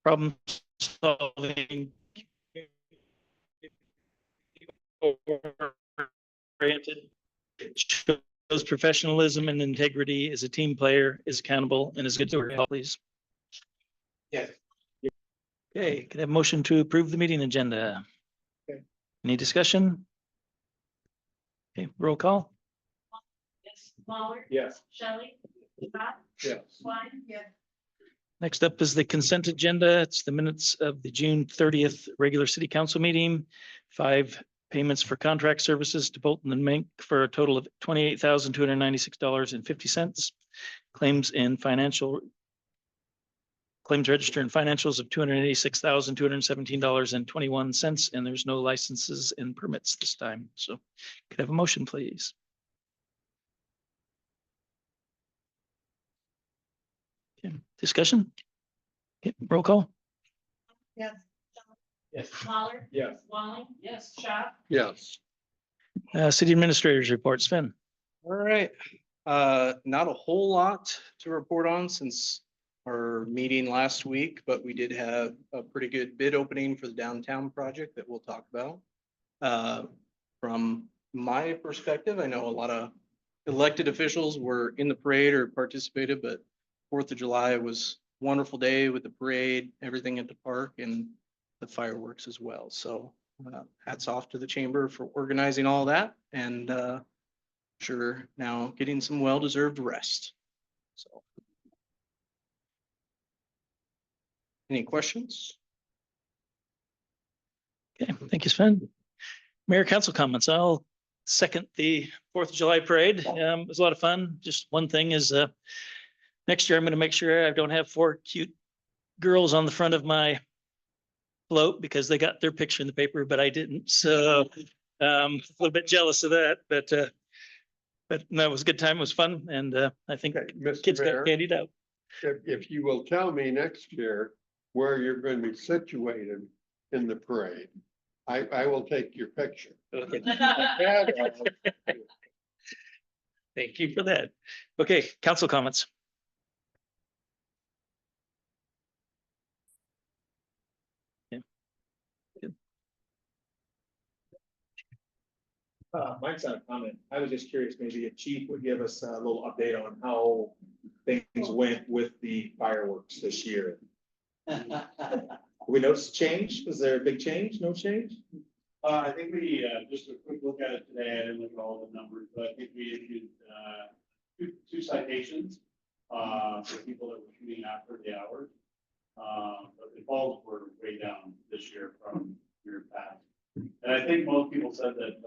problem solving, oriented, shows professionalism and integrity, is a team player, is accountable, and is good to work. Please. Yes. Okay, can I have a motion to approve the meeting agenda? Okay. Any discussion? Okay, roll call. Yes. Lawler. Yes. Shelley. Scott. Yes. Swine. Yes. Next up is the consent agenda. It's the minutes of the June 30th regular city council meeting. 5 payments for contract services to Bolton and Mink for a total of $28,296.50. Claims register and financials of $286,217.21, and there's no licenses and permits this time. So could I have a motion, please? Okay, discussion? Okay, roll call. Yes. Yes. Lawler. Yes. Walling. Yes. Scott. Yes. City administrators report, Sven. All right, not a whole lot to report on since our meeting last week, but we did have a pretty good bid opening for the downtown project that we'll talk about. From my perspective, I know a lot of elected officials were in the parade or participated, but 4th of July was a wonderful day with the parade, everything at the park and the fireworks as well. So hats off to the chamber for organizing all that and sure now getting some well-deserved rest. So. Any questions? Okay, thank you, Sven. Mayor council comments. I'll second the 4th of July parade. It was a lot of fun. Just one thing is next year I'm going to make sure I don't have 4 cute girls on the front of my float because they got their picture in the paper, but I didn't. So a little bit jealous of that, but no, it was a good time. It was fun. And I think Okay, Mr. kids Mayor, got candied out. if you will tell me next year where you're going to be situated in the parade, I will take your picture. Okay. Thank you for that. Okay, council comments. Mine's not a comment. I was just curious, maybe a chief would give us a little update on how things went with the fireworks this year. We noticed a change? Was there a big change? No change? I think we, just a quick look at it today, I didn't look at all the numbers, but I think we issued, two citations, for people that were shooting after the hours. But the calls were way down this year from year past. And I think most people said that,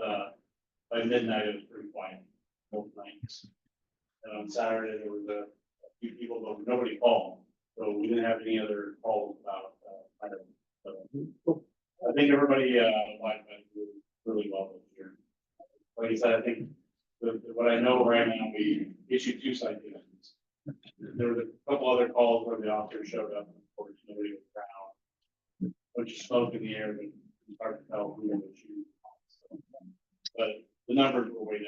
by midnight, it was pretty quiet, both nights. And on Saturday, there was a few people, but nobody called, so we didn't have any other calls about, fireworks. So, I think everybody, went really well this year. Like I said, I think what I know right now, we issued 2 citations. There were a couple other calls where the officer showed up, and of course, nobody was around. Bunch of smoke in the air, but it's hard to tell who was shooting. But the numbers were way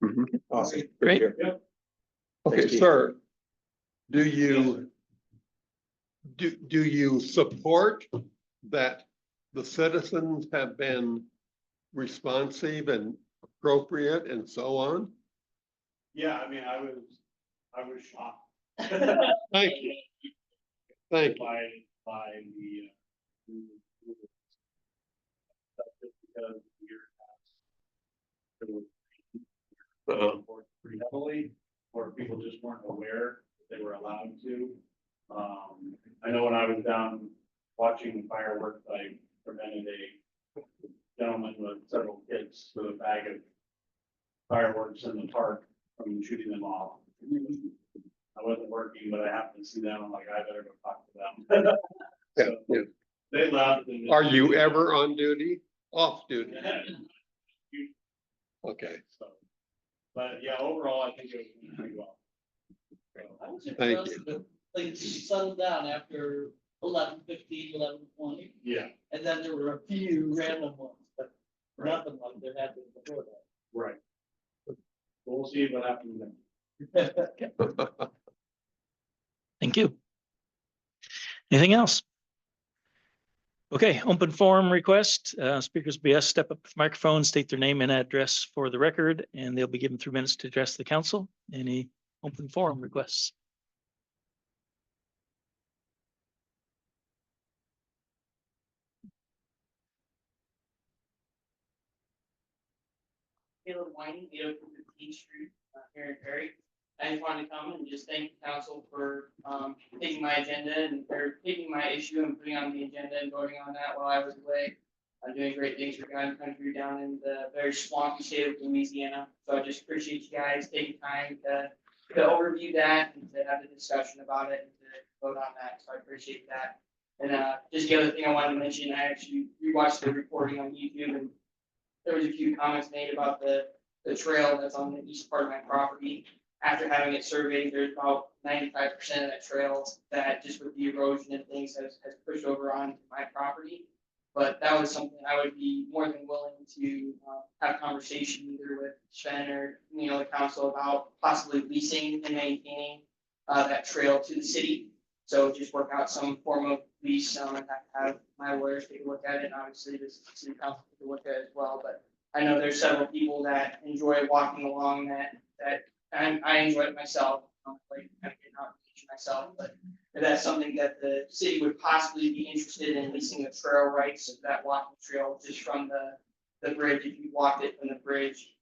down. Awesome. Great. Yep. Okay, Thanks, Keith. sir. Do you support that the citizens have been responsive and appropriate and so on? Yeah, I mean, I was shocked. Thank you. Thank you. By the. That's just because years past, there was pretty heavily, or people just weren't aware that they were allowed to. I know when I was down watching fireworks, I prevented a gentleman with several kids with a bag of fireworks in the park from shooting them off. I wasn't working, but I happened to see them. I'm like, I better go talk to them. Yeah, yeah. They left. And Are you ever on duty? Off duty? Okay, So, but yeah, overall, I think it was pretty well. I was Thank impressed that things settled down after 11:15, 11:20, Yeah, and then there were a few random ones, but nothing like there had been before that. right. We'll see what happens then. Thank you. Anything else? Okay, open forum request. Speakers be asked to step up to the microphone, state their name and address for the record, and they'll be given 3 minutes to address the council. Any open forum requests? Caleb Whiting, 802 Street, here in Perry. I just wanted to come and just thank the council for taking my agenda and for taking my issue and putting on the agenda and voting on that while I was away. I'm doing great things for God and country down in the very swampy state of Louisiana. So I just appreciate you guys taking time to overview that and to have a discussion about it and to vote on that. So I appreciate that. And just the other thing I wanted to mention, I actually rewatched the recording on YouTube, and there was a few comments made about the trail that's on the east part of my property. After having it surveyed, there's about 95% of that trail that just with the erosion and things has pushed over onto my property. But that was something I would be more than willing to have a conversation either with Sven or, the council about possibly leasing and maintaining that trail to the city. So just work out some form of lease, and have my lawyers take a look at it, and obviously the city council take a look at it as well. But I know there's several people that enjoy walking along that and I enjoy it myself, like kind of getting out and teaching myself, but if that's something that the city would possibly be interested in leasing the trail rights of that walking trail just from the bridge, if you walked it from the bridge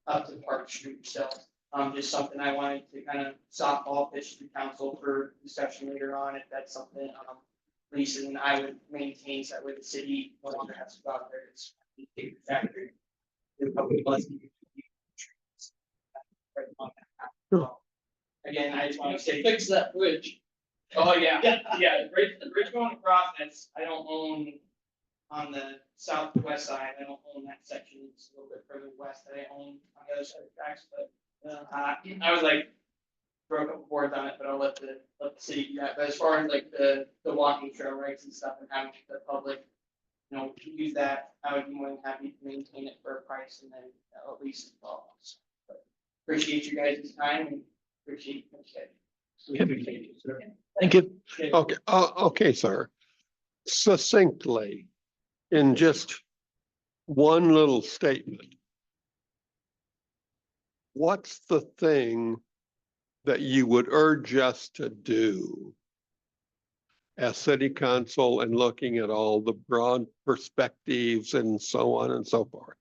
up to Park Street. So just something I wanted to kind of softball pitch to council for discussion later on, if that's something lease, and I would maintain, so that way the city no longer has to go out there. It's a big factory. The public blessing. Again, I just want to say, Fix that bridge. oh, yeah, yeah, the bridge going across, I don't own on the southwest side, I don't own that section, it's a little bit further west that I own on the other side of the tracks, but I was like, throw a couple boards on it, but I'll let the city do that. But as far as like the walking trail rights and stuff and having the public, use that, I would be more than happy to maintain it for a price and then at least involve. But appreciate you guys' time and appreciate Thank you. Okay, okay, sir. Succinctly, in just one little statement. What's the thing that you would urge us to do as city council and looking at all the broad perspectives and so on and so forth?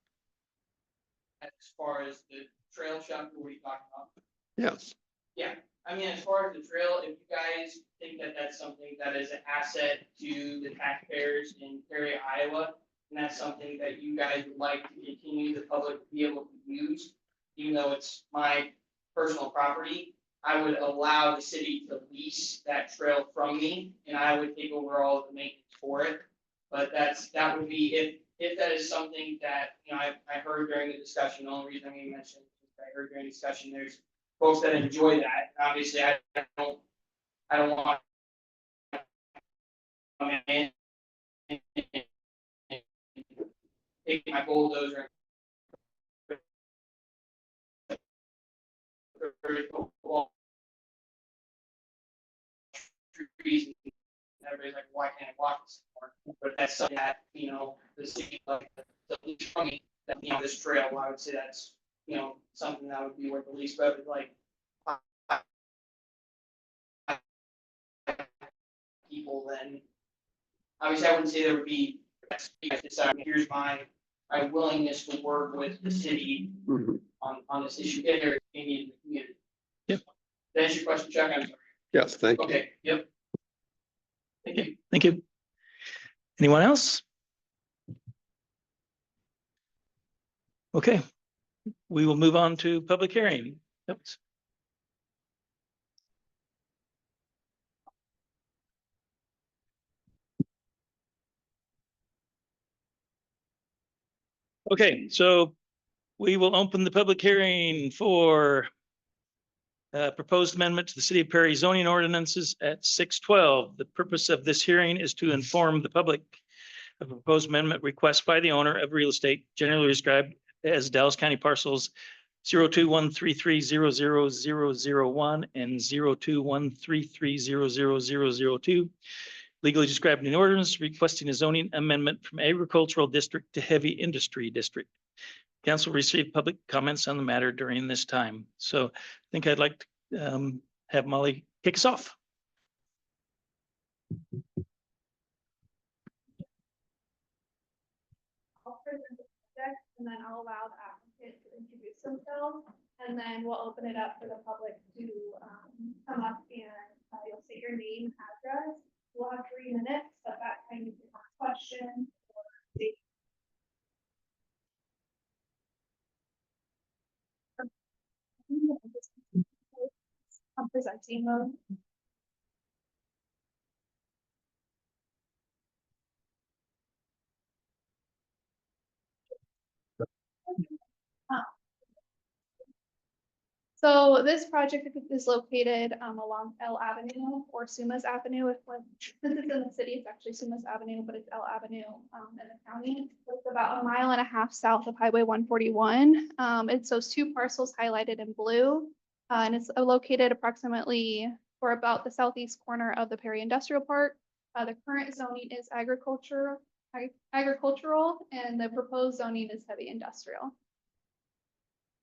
As far as the trail shop, what are you talking about? Yes, Yeah, I mean, as far as the trail, if you guys think that that's something that is an asset to the taxpayers in Perry, Iowa, and that's something that you guys would like to continue the public to be able to use, even though it's my personal property, I would allow the city to lease that trail from me, and I would take over all of the maintenance for it. But that would be if that is something that, I heard during the discussion. The only reason I'm gonna mention is I heard during the discussion, there's folks that enjoy that. Obviously, I don't want to come in and take my bulldozer trees, and everybody's like, why can't I walk this more? But that's something that, the city, like, the lease from me, that, this trail, I would say that's, something that would be worth the lease, but like, people, then, obviously, I wouldn't say there would be, here's my willingness to work with the city mhm. on this issue, in the community. Yep. That answer your question, Chuck? I'm sorry. Yes, thank you. Okay, yep. Thank you. Thank you. Anyone else? Okay, we will move on to public hearing. Yep. Okay, so we will open the public hearing for proposed amendment to the City of Perry zoning ordinances at 6:12. The purpose of this hearing is to inform the public of a proposed amendment request by the owner of real estate generally described as Dallas County parcels 0213300001 and 0213300002. Legally described in ordinance requesting a zoning amendment from agricultural district to heavy industry district. Council received public comments on the matter during this time. So I think I'd like to have Molly kick us off. I'll present the project and then I'll allow the applicant to introduce themselves. And then we'll open it up for the public to come up and you'll state your name, address. We'll have 3 minutes, but that time you can ask questions or state. I'm presenting mode. So this project is located along L Avenue or Sumas Avenue. Since it's in the city, it's actually Sumas Avenue, but it's L Avenue in the county. It's about 1.5 miles south of Highway 141. It's those 2 parcels highlighted in blue. And it's located approximately or about the southeast corner of the Perry Industrial Park. The current zoning is agricultural, and the proposed zoning is heavy industrial.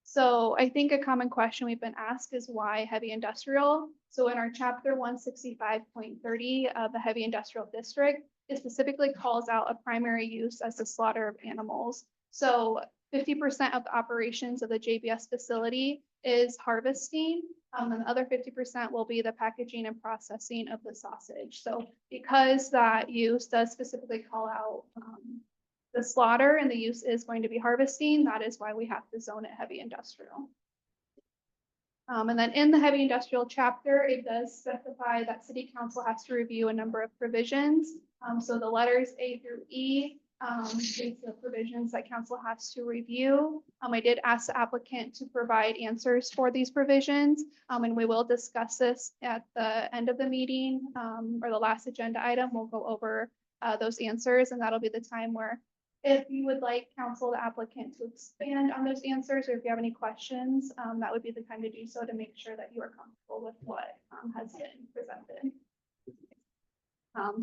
So I think a common question we've been asked is why heavy industrial? So in our chapter 165.30 of the heavy industrial district, it specifically calls out a primary use as the slaughter of animals. So 50% of the operations of the JBS facility is harvesting, and the other 50% will be the packaging and processing of the sausage. So because that use does specifically call out the slaughter and the use is going to be harvesting, that is why we have to zone it heavy industrial. And then in the heavy industrial chapter, it does specify that city council has to review a number of provisions. So the letters A through E is the provisions that council has to review. I did ask the applicant to provide answers for these provisions, and we will discuss this at the end of the meeting or the last agenda item. We'll go over those answers, and that'll be the time where if you would like council, the applicant to expand on those answers, or if you have any questions, that would be the time to do so to make sure that you are comfortable with what has been presented.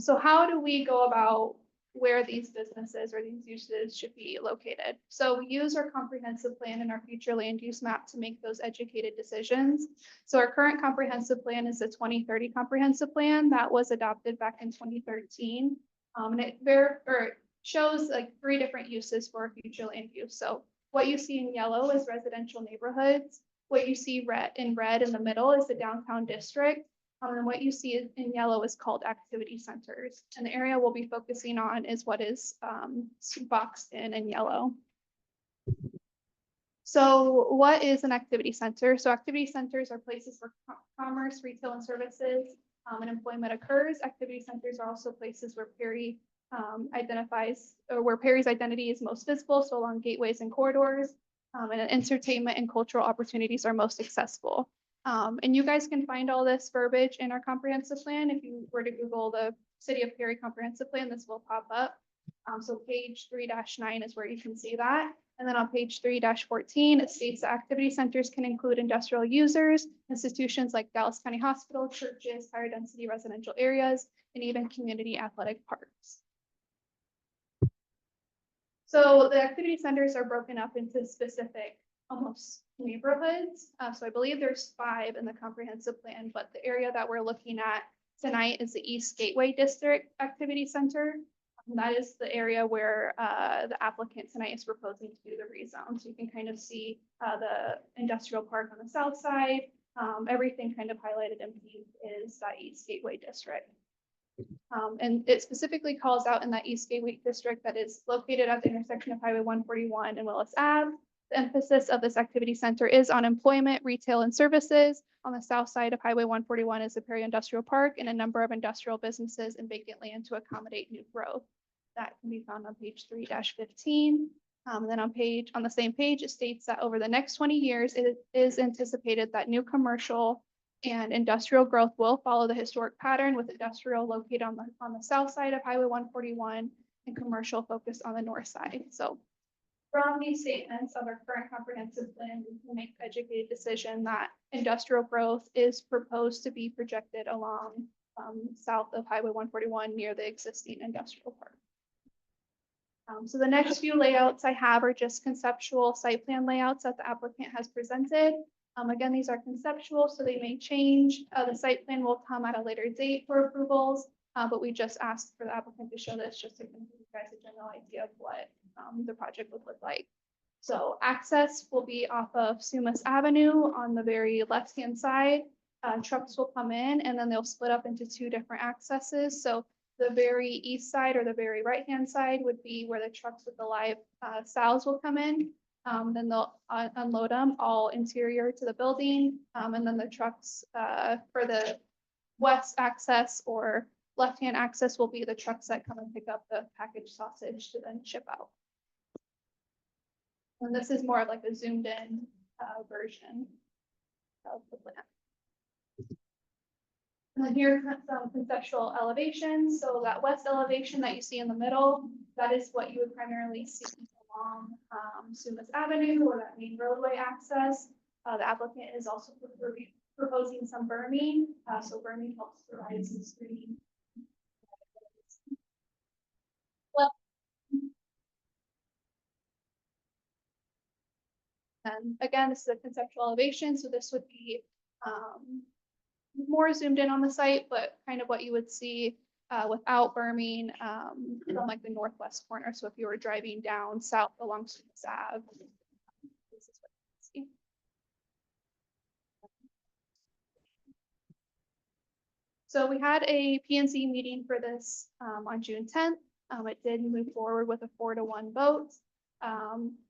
So how do we go about where these businesses or these uses should be located? So we use our comprehensive plan and our future land use map to make those educated decisions. So our current comprehensive plan is the 2030 comprehensive plan that was adopted back in 2013. And it shows like 3 different uses for future land use. So what you see in yellow is residential neighborhoods. What you see in red in the middle is the downtown district. And what you see in yellow is called activity centers. And the area we'll be focusing on is what is boxed in yellow. So what is an activity center? So activity centers are places where commerce, retail, and services and employment occurs. Activity centers are also places where Perry identifies, or where Perry's identity is most visible, so along gateways and corridors, and entertainment and cultural opportunities are most accessible. And you guys can find all this verbiage in our comprehensive plan. If you were to Google the City of Perry comprehensive plan, this will pop up. So page 3-9 is where you can see that. And then on page 3-14, it states that activity centers can include industrial users, institutions like Dallas County Hospital, churches, higher density residential areas, and even community athletic parks. So the activity centers are broken up into specific almost neighborhoods. So I believe there's 5 in the comprehensive plan, but the area that we're looking at tonight is the East Gateway District Activity Center. That is the area where the applicant tonight is proposing to do the rezone. So you can kind of see the industrial park on the south side. Everything kind of highlighted in pink is that East Gateway District. And it specifically calls out in that East Gateway District that is located at the intersection of Highway 141 and Willis Ave. The emphasis of this activity center is on employment, retail, and services. On the south side of Highway 141 is the Perry Industrial Park and a number of industrial businesses and vacant land to accommodate new growth. That can be found on page 3-15. And then on the same page, it states that over the next 20 years, it is anticipated that new commercial and industrial growth will follow the historic pattern, with industrial located on the south side of Highway 141 and commercial focused on the north side. So From these statements of our current comprehensive plan, we can make educated decision that industrial growth is proposed to be projected along south of Highway 141 near the existing industrial park. So the next few layouts I have are just conceptual site plan layouts that the applicant has presented. Again, these are conceptual, so they may change. The site plan will come at a later date for approvals, but we just asked for the applicant to show this just to give you guys a general idea of what the project would look like. So access will be off of Sumas Avenue on the very left-hand side. Trucks will come in and then they'll split up into two different accesses. So the very east side or the very right-hand side would be where the trucks with the live sows will come in. Then they'll unload them all interior to the building. And then the trucks for the west access or left-hand access will be the trucks that come and pick up the packaged sausage to then ship out. And this is more of like a zoomed in version of the plan. And then here are some conceptual elevations. So that west elevation that you see in the middle, that is what you would primarily see along Sumas Avenue or that main roadway access. The applicant is also proposing some berming. So berming helps provide some screening. And again, this is a conceptual elevation, so this would be more zoomed in on the site, but kind of what you would see without berming from like the northwest corner. So if you were driving down south along Sumas Ave, this is what you see. So we had a PNC meeting for this on June 10th. It did move forward with a 4-to-1 vote.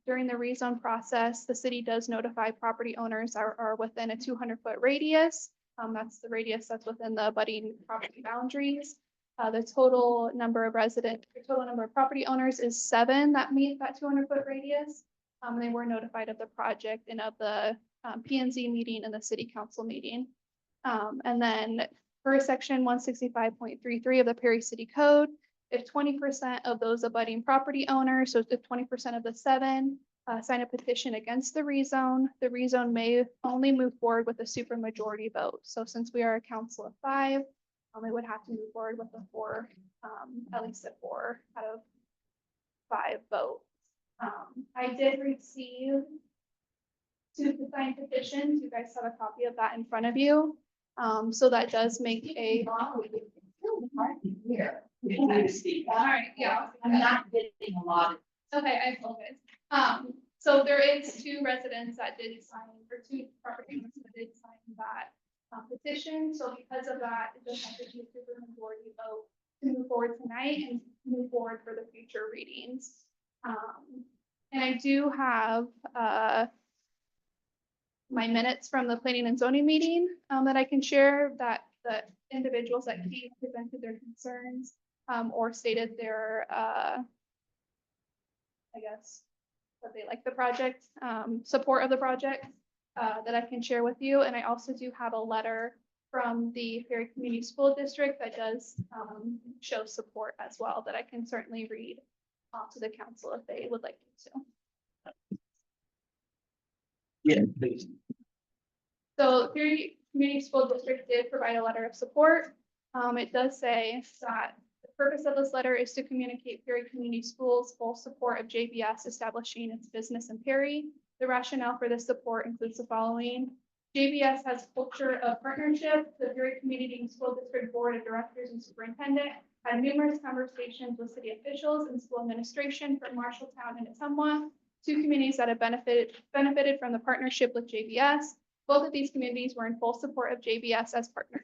During the rezone process, the city does notify property owners are within a 200-foot radius. That's the radius that's within the abutting property boundaries. The total number of property owners is 7 that meet that 200-foot radius. They were notified of the project and of the PNZ meeting and the city council meeting. And then per section 165.33 of the Perry City Code, if 20% of those abutting property owners, so if 20% of the 7 sign a petition against the rezone may only move forward with a supermajority vote. So since we are a council of 5, we would have to move forward with a 4, at least a 4 out of 5 vote. I did receive 2 signed petitions. You guys have a copy of that in front of you. So that does make a. Here. All right, yeah. I'm not getting a lot. Okay, I apologize. So there is 2 residents that did sign, or 2 property owners that did sign that petition. So because of that, it just has to be a supermajority vote to move forward tonight and move forward for the future readings. And I do have my minutes from the planning and zoning meeting that I can share, that the individuals that came presented their concerns or stated their, I guess, that they like the project, support of the project that I can share with you. And I also do have a letter from the Perry Community School District that does show support as well, that I can certainly read to the council if they would like to. Yeah, please. So Perry Community School District did provide a letter of support. It does say that the purpose of this letter is to communicate Perry Community Schools' full support of JBS establishing its business in Perry. The rationale for this support includes the following. JBS has a culture of partnership. The Perry Community School District Board of Directors and Superintendent had numerous conversations with city officials and school administration from Marshalltown and Ottumwa, 2 communities that have benefited from the partnership with JBS. Both of these communities were in full support of JBS as partners.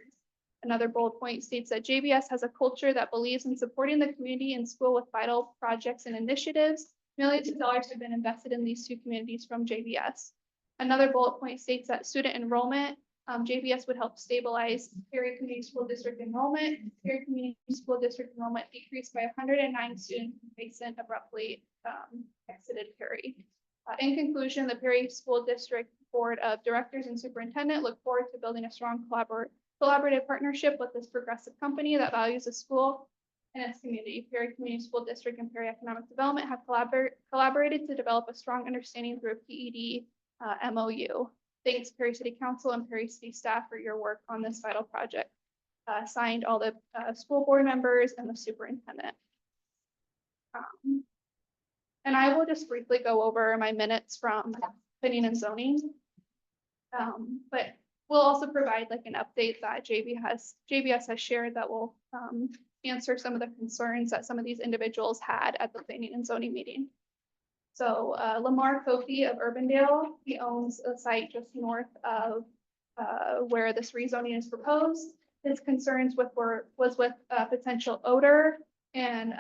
Another bullet point states that JBS has a culture that believes in supporting the community and school with vital projects and initiatives. Millions of dollars have been invested in these 2 communities from JBS. Another bullet point states that student enrollment, JBS would help stabilize Perry Community School District enrollment. Perry Community School District enrollment decreased by 109 students. Mason abruptly exited Perry. In conclusion, the Perry School District Board of Directors and Superintendent look forward to building a strong collaborative partnership with this progressive company that values the school in its community. Perry Community School District and Perry Economic Development have collaborated to develop a strong understanding through a PED MOU. Thanks Perry City Council and Perry City staff for your work on this vital project. Signed all the school board members and the superintendent. And I will just briefly go over my minutes from planning and zoning. But we'll also provide like an update that JBS has shared that will answer some of the concerns that some of these individuals had at the planning and zoning meeting. So Lamar Kofi of Urbandale, he owns a site just north of where this rezoning is proposed. His concerns was with potential odor and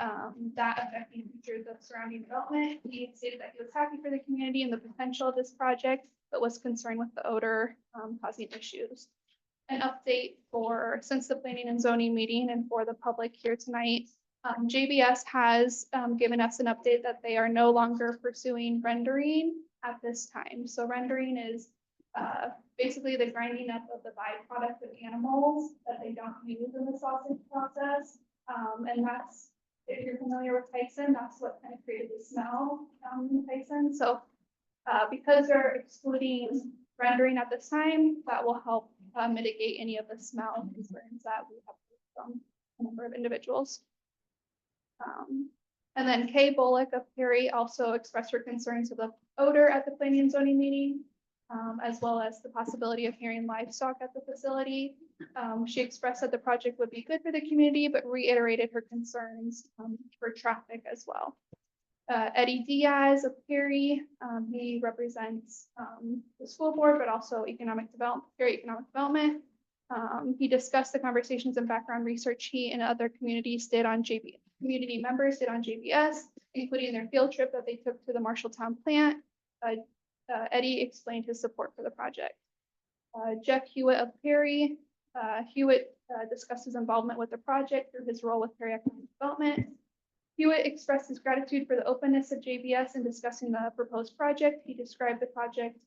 that affecting the surrounding development. He stated that he was happy for the community and the potential of this project, but was concerned with the odor causing issues. An update since the planning and zoning meeting and for the public here tonight. JBS has given us an update that they are no longer pursuing rendering at this time. So rendering is basically the grinding up of the byproduct of animals that they don't use in the sausage process. And that's, if you're familiar with Tyson, that's what kind of created the smell in Tyson. So because they're excluding rendering at this time, that will help mitigate any of the smell concerns that we have from a number of individuals. And then Kay Bullock of Perry also expressed her concerns of the odor at the planning and zoning meeting, as well as the possibility of hearing livestock at the facility. She expressed that the project would be good for the community, but reiterated her concerns for traffic as well. Eddie Diaz of Perry, he represents the school board, but also Perry Economic Development. He discussed the conversations and background research he and other community members did on JBS, including their field trip that they took to the Marshalltown plant. Eddie explained his support for the project. Jeff Hewitt of Perry. Hewitt discussed his involvement with the project through his role with Perry Economic Development. Hewitt expressed his gratitude for the openness of JBS in discussing the proposed project. He described the project,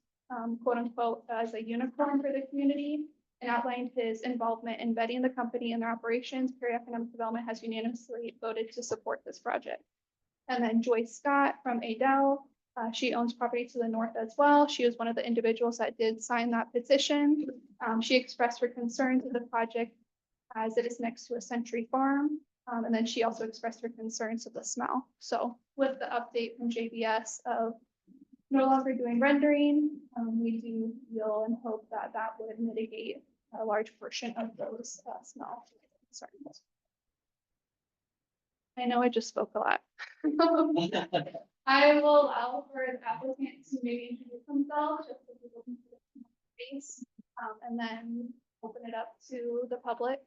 quote unquote, as a unicorn for the community and outlined his involvement in vetting the company and their operations. Perry Economic Development has unanimously voted to support this project. And then Joyce Scott from Adel. She owns property to the north as well. She was one of the individuals that did sign that petition. She expressed her concerns of the project as it is next to a Century Farm. And then she also expressed her concerns of the smell. So with the update from JBS of no longer doing rendering, we do feel and hope that that would mitigate a large portion of those smell concerns. I know I just spoke a lot. I will allow for the applicant to maybe introduce themselves just so people can see the face, and then open it up to the public.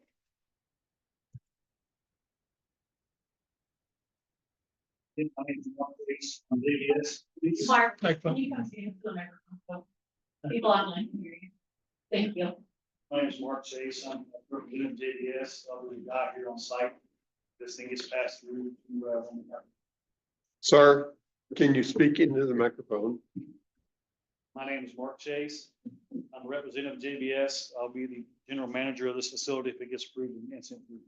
My name is Mark Reese from JBS. Mark, Microphone. can you come stand to the microphone? People online can hear you. Thank you. My name is Mark Chase. I'm representing JBS. We got here on site. This thing gets passed through to, Sir, can you speak into the microphone? my name is Mark Chase. I'm a representative of JBS. I'll be the general manager of this facility if it gets approved and sent through.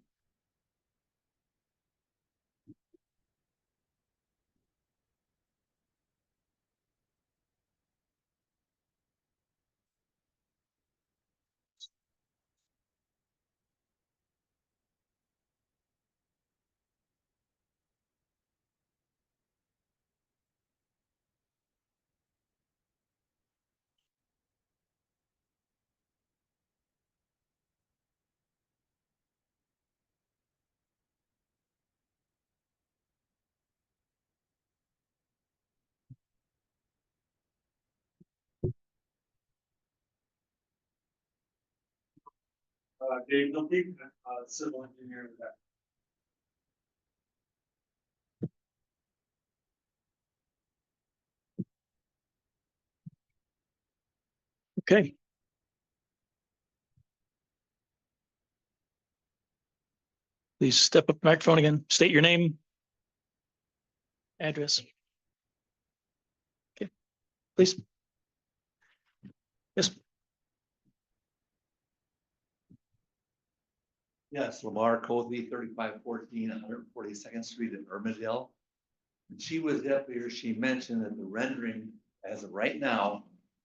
Dave Duffy, civil engineer with that. Okay. Please step up to the microphone again. State your name. Address. Okay, please. Yes. Yes, Lamar Cothy, 3514 142nd Street in Urbandale. And she was up here, she mentioned that the rendering as of right now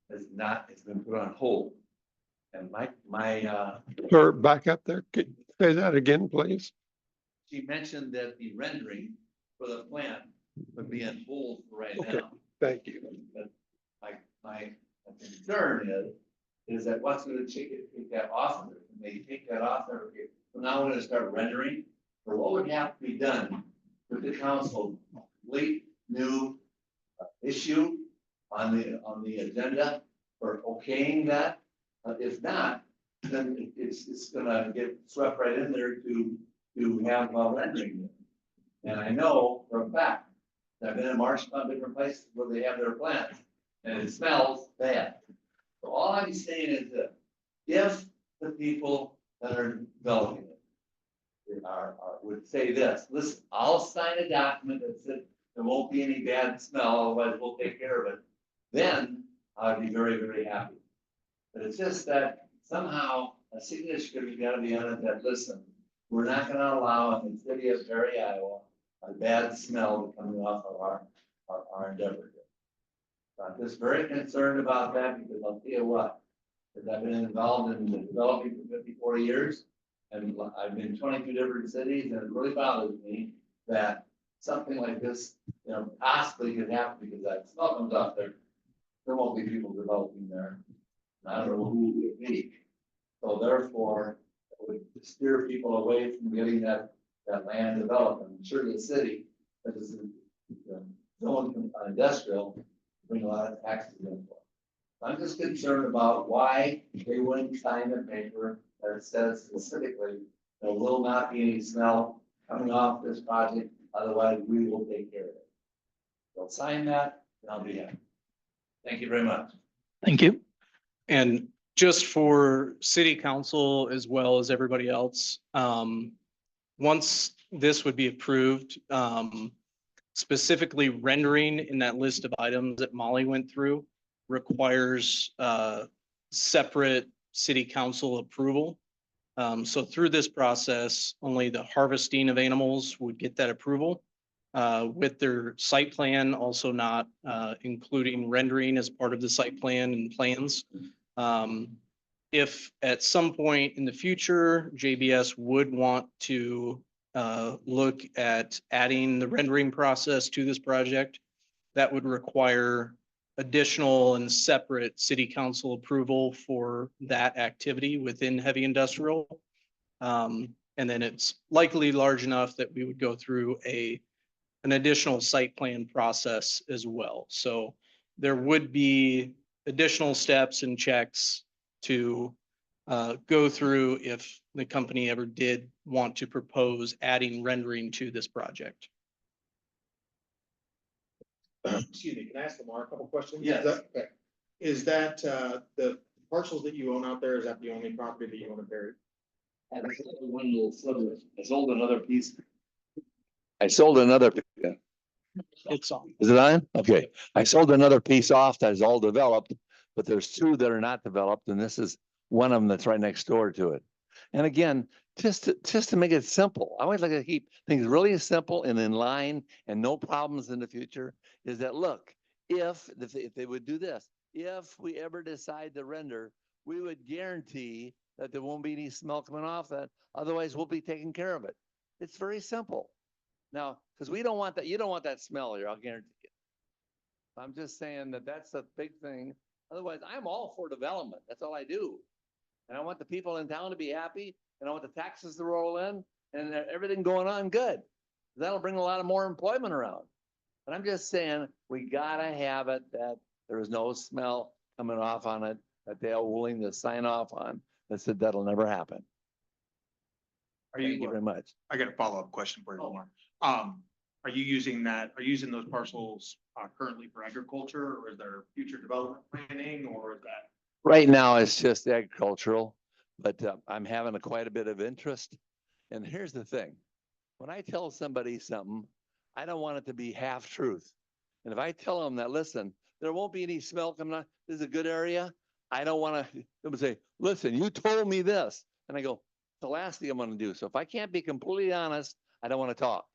it's been put on hold. And Sir, back up there. Could you say that again, please? she mentioned that the rendering for the plant would be on hold for right Okay. now. Thank you. But my concern is that what's gonna take that off of it, and they take that off there, okay, so now we're gonna start rendering, or what would have to be done with the council, complete new issue on the agenda for okaying that. If not, then it's gonna get swept right in there to have rendering. And I know for a fact, that I've been in Marshall, different places where they have their plants, and it smells bad. So all I'm saying is that if the people that are developing it would say this, listen, I'll sign a document that says there won't be any bad smell, otherwise we'll take care of it. Then I'd be very, very happy. But it's just that somehow a signature could be gotta be on it that, listen, we're not gonna allow in the city of Perry, Iowa, a bad smell coming off of our endeavor. I'm just very concerned about that because I'll tell you what, because I've been involved in the developing for 54 years. And I've been in 22 different cities, and it really bothers me that something like this, possibly could happen because that smell comes off there. There won't be people developing there. I don't know who it would be. So therefore, it would steer people away from getting that land developed. And sure, the city, that is zone industrial, bring a lot of taxes in for. I'm just concerned about why they wouldn't sign the paper that says specifically there will not be any smell coming off this project, otherwise we will take care of it. They'll sign that, and I'll be happy. Thank you very much. Thank you. And just for city council as well as everybody else, once this would be approved, specifically rendering in that list of items that Molly went through requires separate city council approval. So through this process, only the harvesting of animals would get that approval. With their site plan, also not including rendering as part of the site plan and plans. If at some point in the future, JBS would want to look at adding the rendering process to this project, that would require additional and separate city council approval for that activity within heavy industrial. And then it's likely large enough that we would go through an additional site plan process as well. So there would be additional steps and checks to go through if the company ever did want to propose adding rendering to this project. Excuse me, can I ask Lamar a couple questions? Yes. Is that the parcels that you own out there, is that the only property that you own in Perry? One little sliver. I sold another piece. I sold another. It's on. Is it on? Okay. I sold another piece off that is all developed, but there's two that are not developed, and this is one of them that's right next door to it. And again, just to make it simple, I always like to keep things really simple and in line and no problems in the future, is that, look, if they would do this, if we ever decide to render, we would guarantee that there won't be any smell coming off that. Otherwise, we'll be taking care of it. It's very simple. Now, because we don't want that, you don't want that smell here, I'll guarantee you. I'm just saying that that's a big thing. Otherwise, I'm all for development. That's all I do. And I want the people in town to be happy, and I want the taxes to roll in and everything going on good. That'll bring a lot of more employment around. But I'm just saying, we gotta have it that there is no smell coming off on it, that they are willing to sign off on. That said, that'll never happen. Thank you very much. I got a follow-up question for you, Lamar. Are you using those parcels currently for agriculture, or is there future development planning, or is that? Right now, it's just agricultural, but I'm having quite a bit of interest. And here's the thing. When I tell somebody something, I don't want it to be half truth. And if I tell them that, listen, there won't be any smell coming on, this is a good area, I don't want to say, listen, you told me this. And I go, the last thing I'm gonna do. So if I can't be completely honest, I don't want to talk.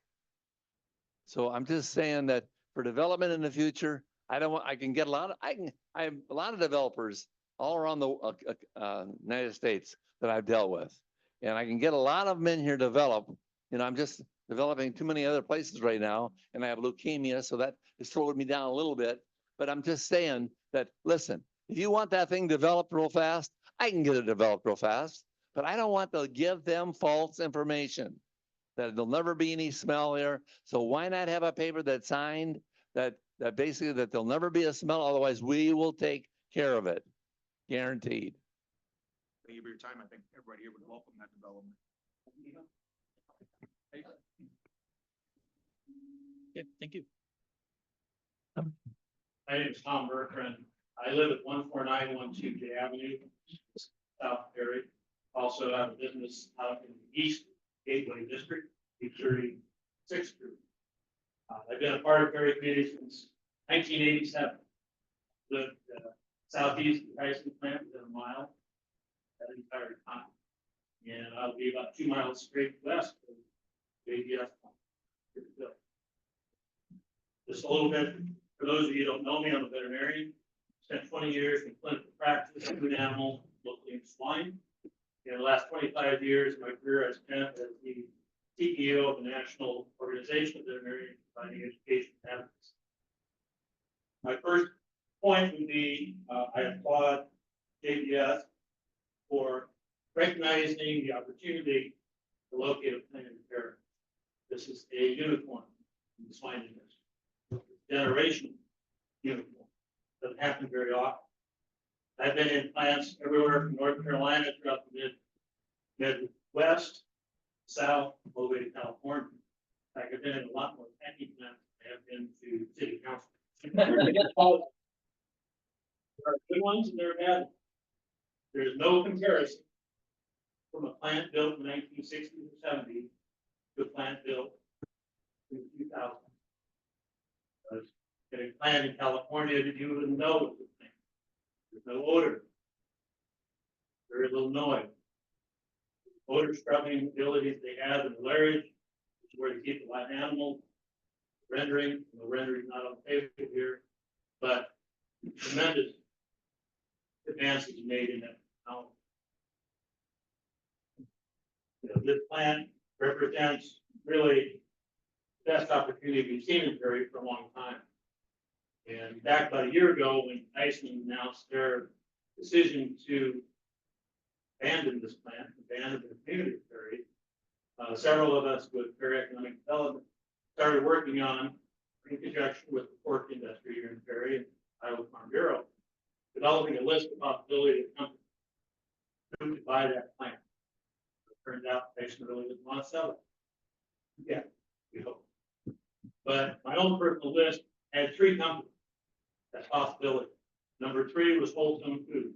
So I'm just saying that for development in the future, I don't want, I can get a lot of, I have a lot of developers all around the United States that I've dealt with. And I can get a lot of them in here develop. You know, I'm just developing too many other places right now, and I have leukemia, so that is slowing me down a little bit. But I'm just saying that, listen, if you want that thing developed real fast, I can get it developed real fast, but I don't want to give them false information that there'll never be any smell there. So why not have a paper that's signed that basically that there'll never be a smell, otherwise we will take care of it, guaranteed. Thank you for your time. I think everybody here would welcome that development. Okay, thank you. My name is Tom Bertrand. I live at 14912 J Avenue, South Perry. Also have a business out in the East Gateway District, 836th Street. I've been a part of Perry community since 1987. Lived southeast of the Tyson plant within a mile that entire time. And I'll be about 2 miles straight west of JDS. Just a little bit, for those of you who don't know me, I'm a veterinarian. Spent 20 years in clinical practice, food animal, locally in swine. In the last 25 years of my career, I spent as the CEO of the National Organization of Veterinarians providing education and advocacy. My first point would be, I applaud JBS for recognizing the opportunity to locate a plant in Perry. This is a unicorn in the swine industry. Generational unicorn. Doesn't happen very often. I've been in plants everywhere from North Carolina throughout the Midwest, South, all the way to California. In fact, I've been in a lot more packing plants than I have been to city council. There are good ones and there are bad ones. There's no comparison from a plant built in the 1960s or 70s to a plant built in 2000. A plant in California that you wouldn't know was a plant. There's no odor. Very little noise. Odor scrubbing abilities they have in the lairage, which is where they keep the live animals. Rendering, the rendering is not on the table here, but tremendous advances made in that. This plant represents really the best opportunity we've seen in Perry for a long time. And back about a year ago, when Tyson announced their decision to abandon this plant, abandon the community of Perry, several of us with Perry Economic Development started working on, in conjunction with the pork industry here in Perry and Iowa Farm Bureau, developing a list of possibilities of companies who could buy that plant. It turned out Tyson really didn't want to sell it. Yeah, we hope. But my own personal list had 3 companies. That's possibility. Number 3 was Wholesome Food,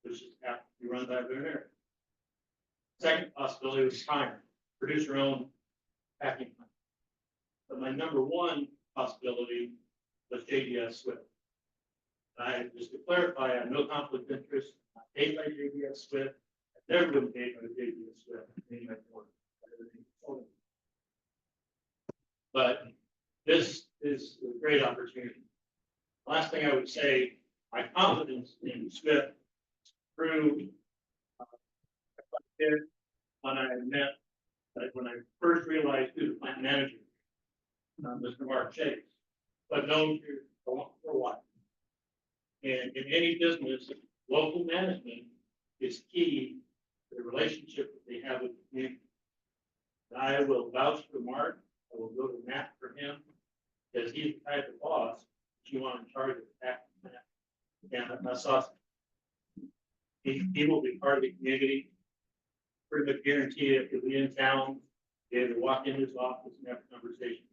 which is happy to be run by a veterinarian. Second possibility was Steiner, produce your own packing plant. But my number 1 possibility was JBS Swift. Just to clarify, I have no conflict of interest. I'm paid by JBS Swift. I've never been paid by JBS Swift. But this is a great opportunity. Last thing I would say, my confidence in Swift grew when I met, when I first realized who the plant manager, Mr. Mark Chase, but known for a while. And in any business, local management is key to the relationship that they have with the community. And I will vouch for Mark. I will go to Matt for him, because he's the type of boss that you want in charge of that. And that's awesome. He will be part of the community. Pretty much guarantee if you'll be in town, be able to walk into his office and have a conversation.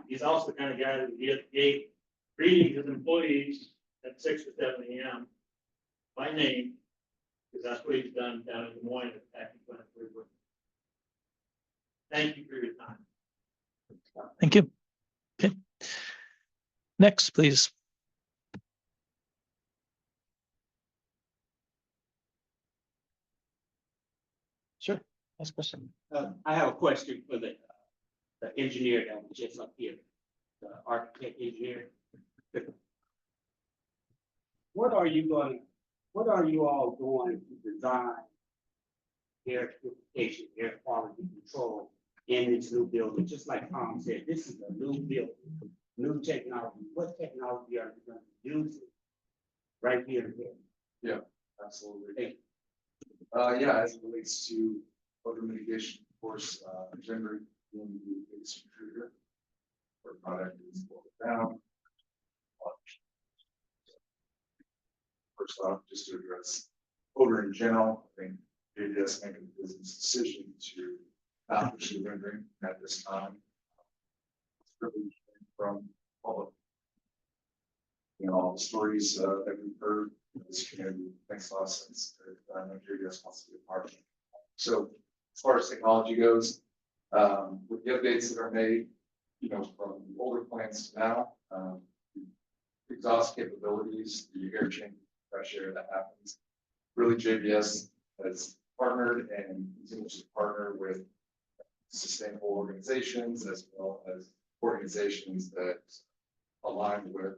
He's also the kind of guy that would be at the gate greeting his employees at 6 or 7 a.m. by name, because that's what he's done down in Des Moines at the packing plant. Thank you for your time. Thank you. Okay. Next, please. Last question. I have a question for the engineer that was just up here, the architect engineer. What are you all going to design air purification, air quality control in this new building? Just like Tom said, this is a new building, new technology. What technology are you going to use right here and there? Absolutely. Yeah, as it relates to odor mitigation, of course, generally, when the biggest contributor for product is boiled down. First off, just to address odor in general, I think it does make a business decision to not pursue rendering at this time. It's really from public. You know, all the stories that we've heard in this community makes a lot of sense. JDS wants to be a part of it. So as far as technology goes, with the updates that are made, you know, from the older plants to now, exhaust capabilities, the air change, fresh air that happens. Really, JBS has partnered and continues to partner with sustainable organizations as well as organizations that align with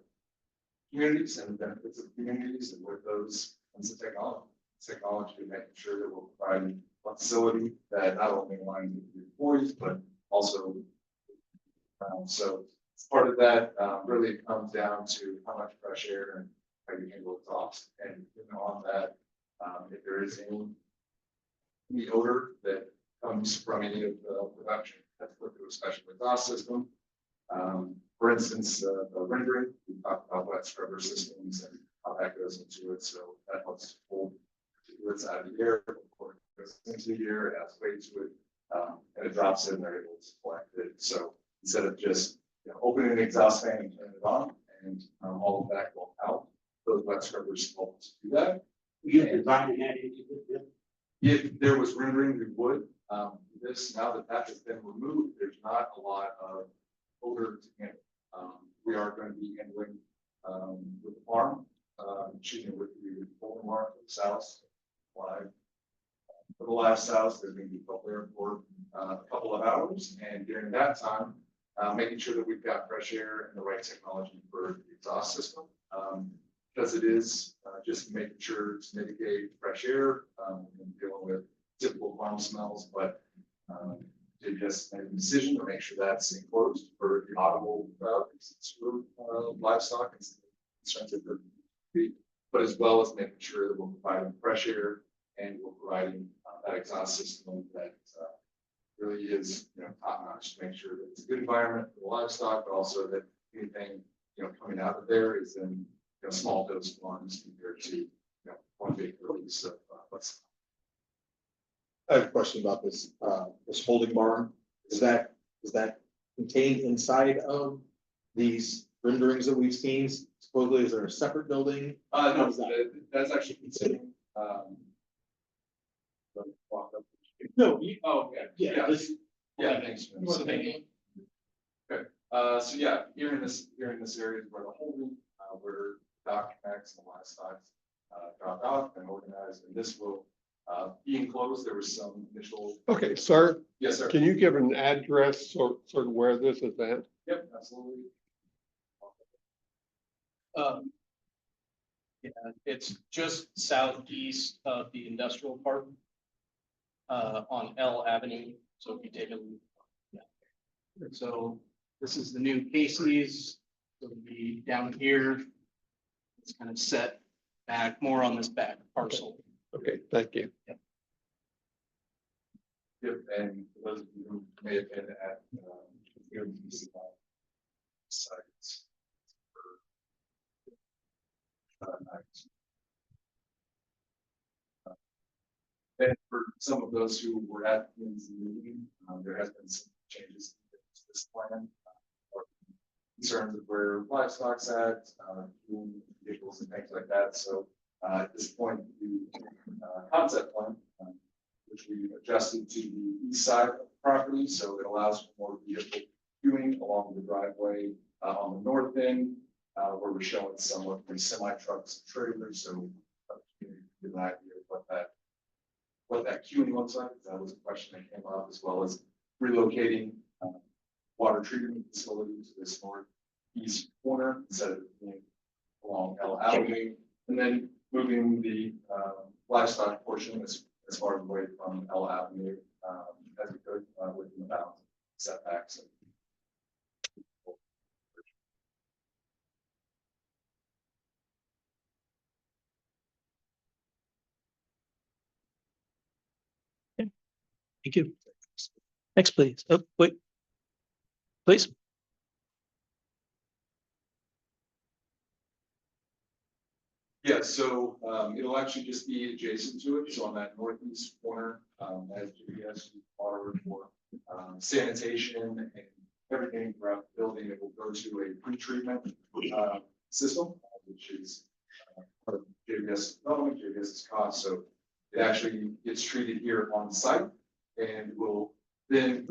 communities and benefits of communities and with those kinds of technology, making sure that we're providing a facility that not only aligns with the employees, but also so as part of that, really it comes down to how much fresh air and how you handle exhaust. And you know, on that, if there is any odor that comes from any of the production, that's put through a special exhaust system. For instance, the rendering, we talked about wet scrubber systems and how that goes into it. So that helps to pull particulates out of the air, before it goes into the air, it adds weight to it, and it drops in, they're able to collect it. So instead of just opening the exhaust fan and turning it on and all of that go out, those wet scrubbers help to do that. You're designing that into this building? If there was rendering, we would. This, now that that has been removed, there's not a lot of odor to handle. We are going to be handling with the farm, shooting with the Fulton Mark to the south. Live. For the live south, there's going to be there for a couple of hours, and during that time, making sure that we've got fresh air and the right technology for the exhaust system. Because it is just making sure to mitigate fresh air and dealing with typical farm smells, but they just made a decision to make sure that's enclosed for the audible livestock and concerns that there be, but as well as making sure that we're providing fresh air and we're providing that exhaust system that really is top notch to make sure that it's a good environment for the livestock, but also that anything coming out of there is in small dose forms compared to one big release of what's. I have a question about this, this holding barn. Is that contained inside of these renderings that we've seen? Supposedly, is there a separate building? No, that's actually considered. No. Oh, okay. Yeah. Yeah, thanks. Okay. So yeah, here in this area is where the holding, where dock connects and livestock dropped off and organized, and this will be enclosed. There was some initial. Okay, sir, Yes, sir. can you give an address sort of where this is at? Yep, absolutely. Yeah, it's just southeast of the industrial park. On L Avenue, so if you take a look. Yeah. So this is the new Casey's, it'll be down here. It's kind of set back more on this back parcel. Okay, thank you. Yep, and for those of you who may have been at sites. And for some of those who were at the meeting, there has been some changes to this plan. Or concerns of where livestock's at, vehicles and things like that. So at this point, the concept plan, which we adjusted to the east side of the property, so it allows for more vehicle queuing along the driveway on the north end, where we're showing some of the semi trucks and trailers. So give an idea of what that what that queuing looks like. That was a question that came up, as well as relocating water treatment facility to this northeast corner instead of being along L Avenue, and then moving the livestock portion as far away from L Avenue as we could within the bounds setbacks. Thank you. Next, please. Oh, wait. Please. Yeah, so it'll actually just be adjacent to it, so on that northeast corner, as GPS water report, sanitation and everything throughout the building, it will go to a pre-treatment system, which is part of JBS development, JBS's cost, so it actually gets treated here on site and will then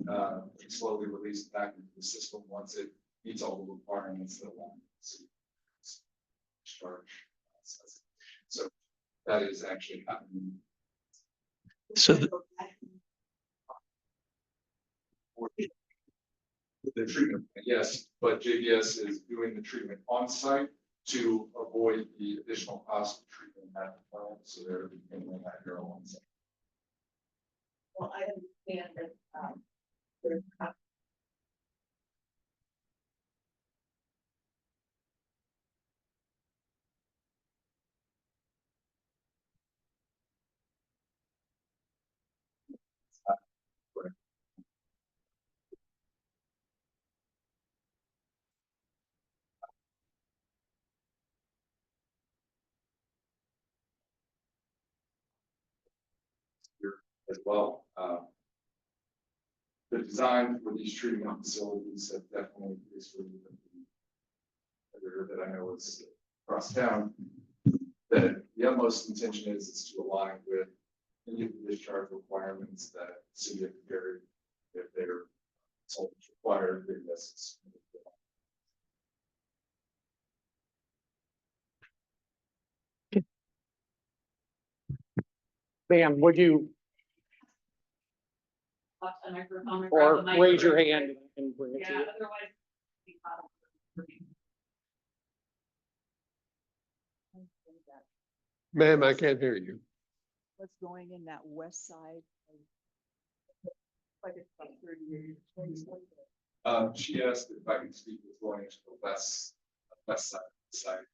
be slowly released back into the system once it meets all the requirements that want to discharge. So that is actually happening. So The treatment, yes, but JBS is doing the treatment on site to avoid the additional cost of treatment at the plant, so they're handling that here on site. Well, I understand that, there's As well. The design for these treatment facilities have definitely is really that I know is across town. That the utmost intention is to align with any of the discharge requirements that city of Perry, if they're required, then this. Ma'am, would you, a microphone. grab or the raise your microphone. hand and bring it to Yeah, you? otherwise. we caught up. Ma'am, I can't hear you. What's going in that west side? Like it's about 30 years. She asked if I could speak with going to the west side of the site.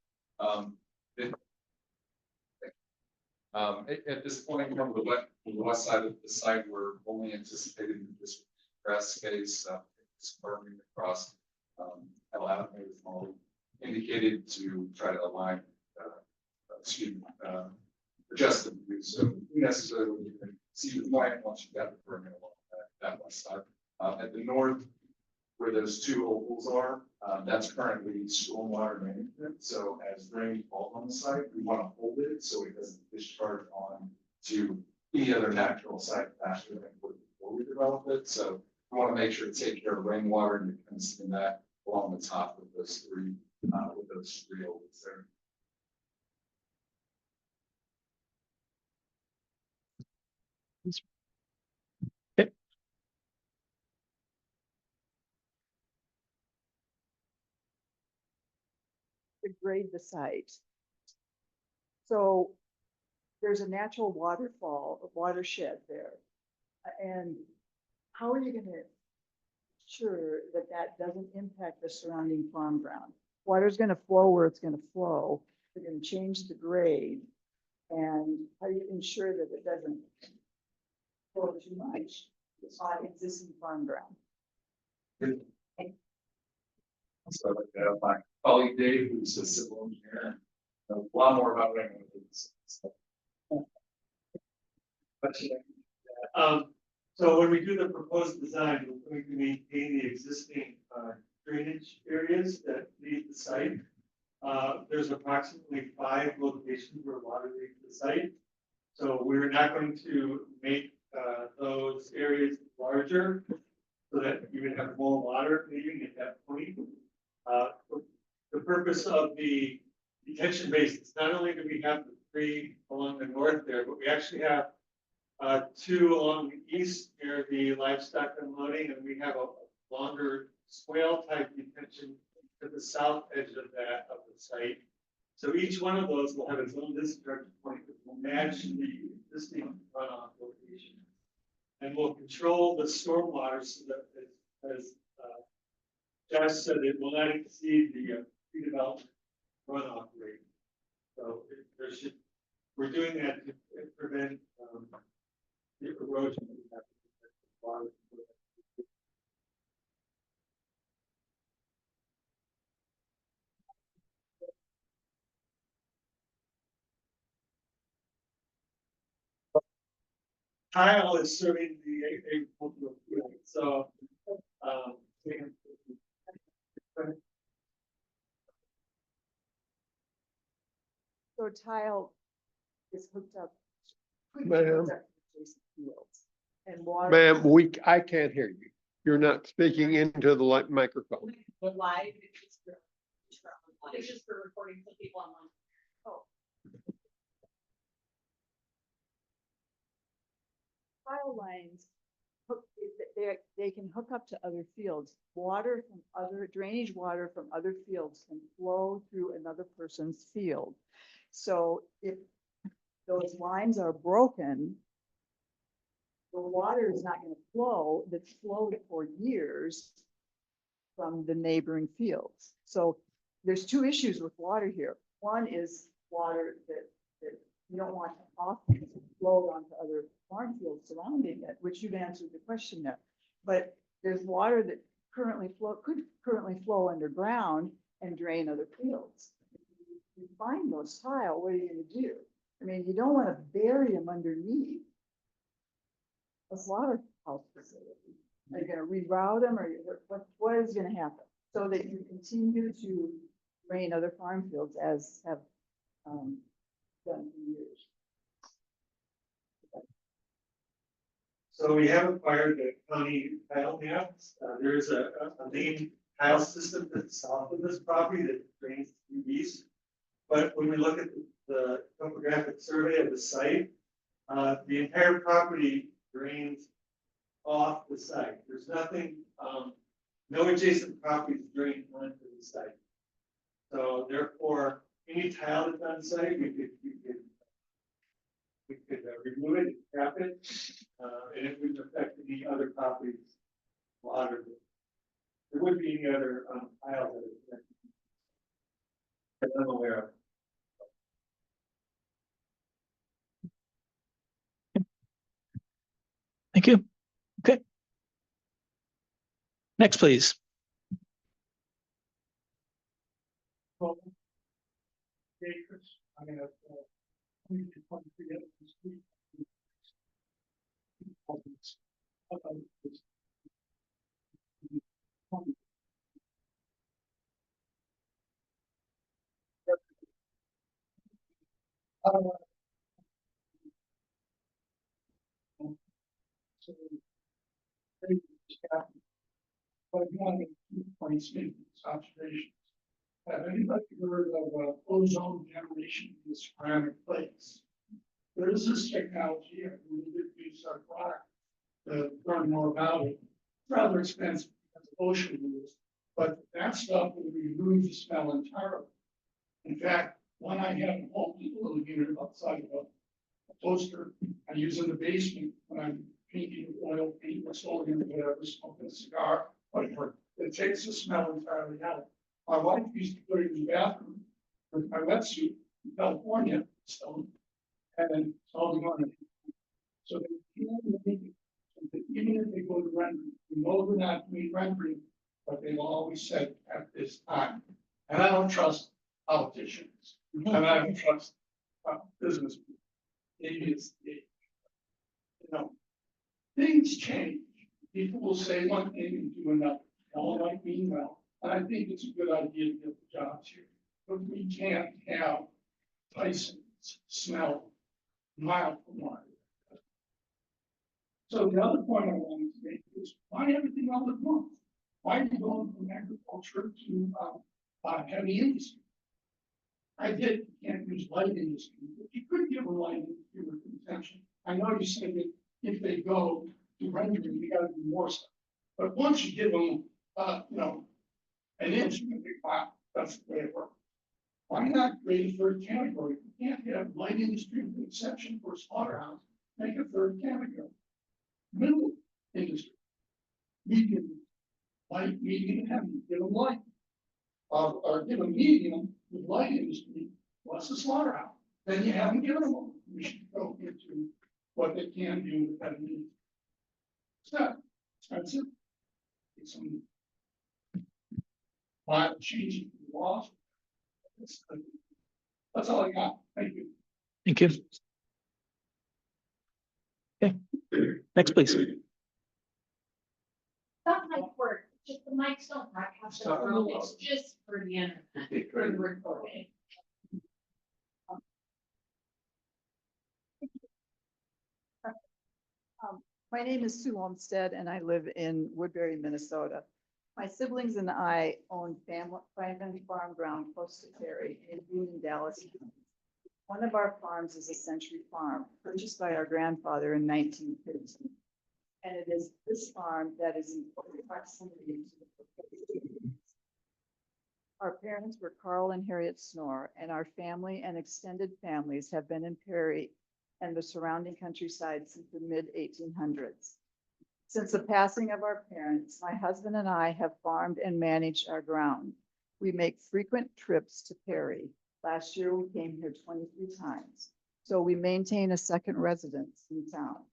At this point, from the west side of the site, we're only anticipating this grass space, squirming across, L Avenue is all indicated to try to align, adjust the view. So necessarily you can see the point once you got the permit along that west side. At the north, where those two ovals are, that's currently stormwater management. So as rain falls on the site, we want to hold it so it doesn't discharge on to any other natural site faster than before we develop it. So we want to make sure to take care of rainwater and kind of see that along the top of those three ovals there. To grade the site. So there's a natural waterfall, a watershed there. And how are you going to ensure that that doesn't impact the surrounding farm ground? Water's going to flow where it's going to flow. They're going to change the grade. And how do you ensure that it doesn't flow too much on existing farm ground? So I'd like to have my colleague Dave, who's a civil engineer, know a lot more about rain. So when we do the proposed design, we're going to maintain the existing drainage areas that lead the site. There's approximately 5 locations where water leaves the site. So we're not going to make those areas larger so that you would have more water leaving at that point. The purpose of the detention basins, not only do we have the 3 along the north there, but we actually have two along the east near the livestock unloading, and we have a longer swale type detention to the south edge of the site. So each one of those will have its own discharge point that will match the existing runoff location. And will control the stormwater so that as Josh said, it will not exceed the redevelopment runoff rate. So we're doing that to prevent the erosion. That water. Tile is serving the agricultural field, so, So tile is hooked up. could be Ma'am. hooked up to adjacent fields. And water. Ma'am, I can't hear you. You're not speaking into the microphone. But live, it's just for recording some people online. Oh. Tile lines, they can hook up to other fields. Water from other, drainage water from other fields can flow through another person's field. So if those lines are broken, the water is not going to flow that's flowed for years from the neighboring fields. So there's two issues with water here. One is water that you don't want to often flow onto other farm fields surrounding it, which you've answered the question there. But there's water that could currently flow underground and drain other fields. If you find those tile, what are you going to do? I mean, you don't want to bury them underneath a slaughterhouse facility. Are you going to reroute them, or what is going to happen so that you continue to drain other farm fields as have done for years? so we have acquired the county tile maps. There is a main tile system that's south of this property that drains to the east. But when we look at the topographic survey of the site, the entire property drains off the site. There's nothing, no adjacent properties drain onto the site. So therefore, any tile that's on site, we could remove it, trap it, and it wouldn't affect any other properties. Water. There wouldn't be any other tile that I'm aware of. Thank you. Okay. Next, please. I'm gonna. But one of the points in these observations. Have anybody heard of ozone generation in the ceramic plates? There is this technology, and we did use our product to learn more about it. It's rather expensive because of ocean rules, but that stuff will remove the smell entirely. In fact, one I have at home, a little unit outside of a toaster I use in the basement when I'm painting with oil paint or soldering whatever, smoking a cigar, whatever. It takes the smell entirely out. My wife used to put it in the bathroom with my wetsuit in California, so, and solving on it. So even if they go to rendering, we know they're not doing rendering, but they've always said at this time. And I don't trust politicians, and I don't trust business people. Idiots, you know, things change. People will say one thing and do another. All might mean well. And I think it's a good idea to get the jobs here, but we can't have Tyson's smell miles from water. So the other point I wanted to make is why everything all at once? Why are you going from agriculture to heavy industry? I did, you can't use light industry, but you could give a light industry with intention I know you said that if they go to rendering, you gotta do more stuff. But once you give them, an inch, you're gonna be, wow, that's the way it works. Why not create a third category? You can't have light industry with exception for slaughterhouse, make a third category. Middle industry. Medium, light, medium, and heavy, give them light. Or give them medium with light industry, plus the slaughterhouse. Then you haven't given them all. We should go into what they can do with that need. It's not expensive. It's some violent changing the laws. That's all I got. Thank you. Thank you. Okay, next, please. That might work, just the mics don't broadcast, the room. It's just for the internet, for the recording. My name is Sue Olmsted and I live in Woodbury, Minnesota. My siblings and I own family farm ground close to Cary in Union, Dallas. One of our farms is a Century Farm, purchased by our grandfather in 1915. And it is this farm that is in proximity to the. Our parents were Carl and Harriet Snoor, and our family and extended families have been in Perry and the surrounding countryside since the mid-1800s. Since the passing of our parents, my husband and I have farmed and managed our ground. We make frequent trips to Perry. Last year, we came here 23 times. So we maintain a second residence in town.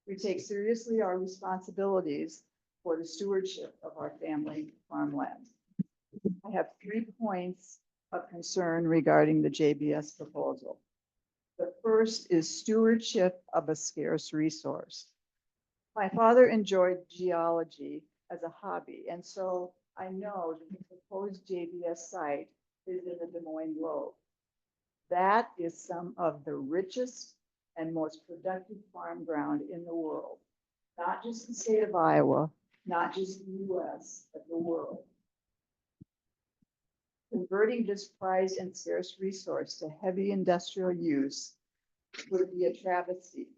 We take seriously our responsibilities for the stewardship of our family farmland. I have 3 points of concern regarding the JBS proposal. The first is stewardship of a scarce resource. My father enjoyed geology as a hobby, and so I know that the proposed JBS site is in the Des Moines Lobe. That is some of the richest and most productive farm ground in the world, not just the state of Iowa, not just the US, but the world. Converting this prized and scarce resource to heavy industrial use would be a travesty.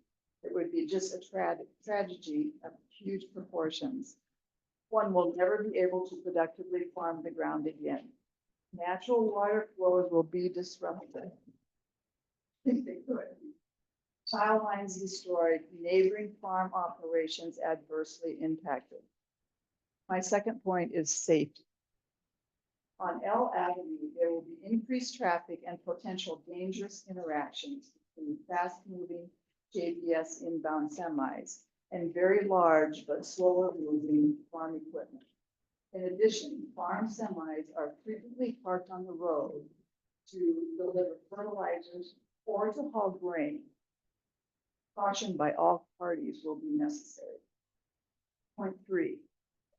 It would be just a tragedy of huge proportions. One will never be able to productively farm the ground again. Natural water flows will be disrupted. If they could. Tile lines destroyed, neighboring farm operations adversely impacted. My second point is safety. On L Avenue, there will be increased traffic and potential dangerous interactions between fast-moving JBS inbound semis and very large but slower moving farm equipment. In addition, farm semis are frequently parked on the road to deliver fertilizers or to haul grain. Caution by all parties will be necessary. Point 3,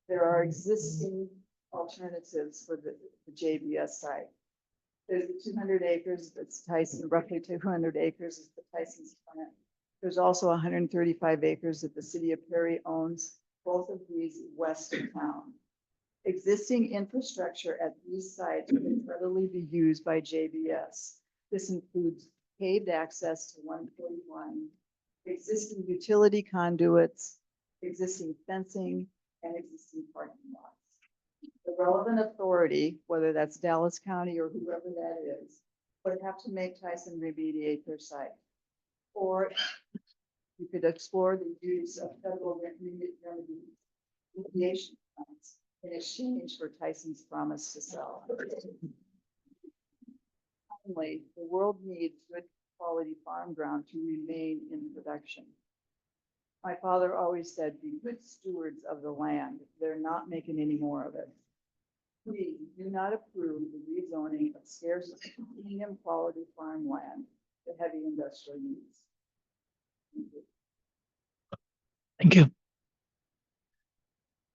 there are existing alternatives for the JBS site. There's the 200 acres that's Tyson, roughly 200 acres is the Tyson's plant. There's also 135 acres that the city of Perry owns, both of these west of town. Existing infrastructure at these sites can readily be used by JBS. This includes paved access to 141, existing utility conduits, existing fencing, and existing parking lots. The relevant authority, whether that's Dallas County or whoever that is, would have to make Tyson remediate their site. Or you could explore the use of federal remediation funds in exchange for Tyson's promise to sell. Finally, the world needs good quality farm ground to remain in production. My father always said, be good stewards of the land. They're not making any more of it. Please do not approve the rezoning of scarce premium quality farmland to heavy industrial use. Thank you.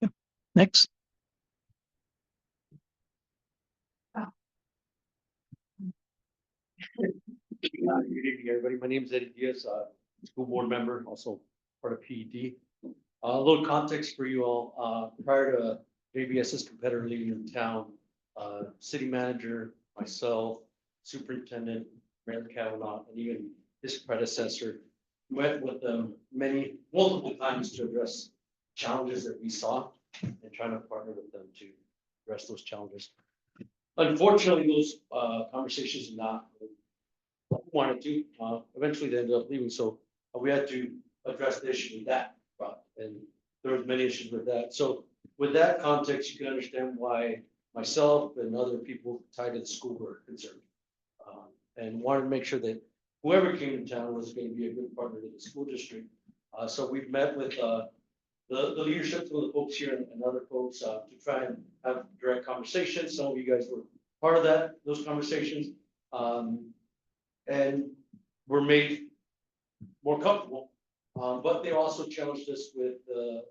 Yeah. Next. Good evening, everybody. My name is Eddie Diaz, school board member, also part of PED. A little context for you all. Prior to JBS's competitor leaving the town, city manager, myself, superintendent, Mayor Kavanaugh, and even his predecessor met with them multiple times to address challenges that we saw and trying to partner with them to address those challenges. Unfortunately, those conversations did not wanted to, eventually they ended up leaving, so we had to address the issue with that. And there was many issues with that. So with that context, you can understand why myself and other people tied to the school were concerned. And wanted to make sure that whoever came to town was going to be a good partner to the school district. So we've met with the leadership, some of the folks here and other folks to try and have direct conversations. Some of you guys were part of those conversations. And were made more comfortable. But they also challenged us with the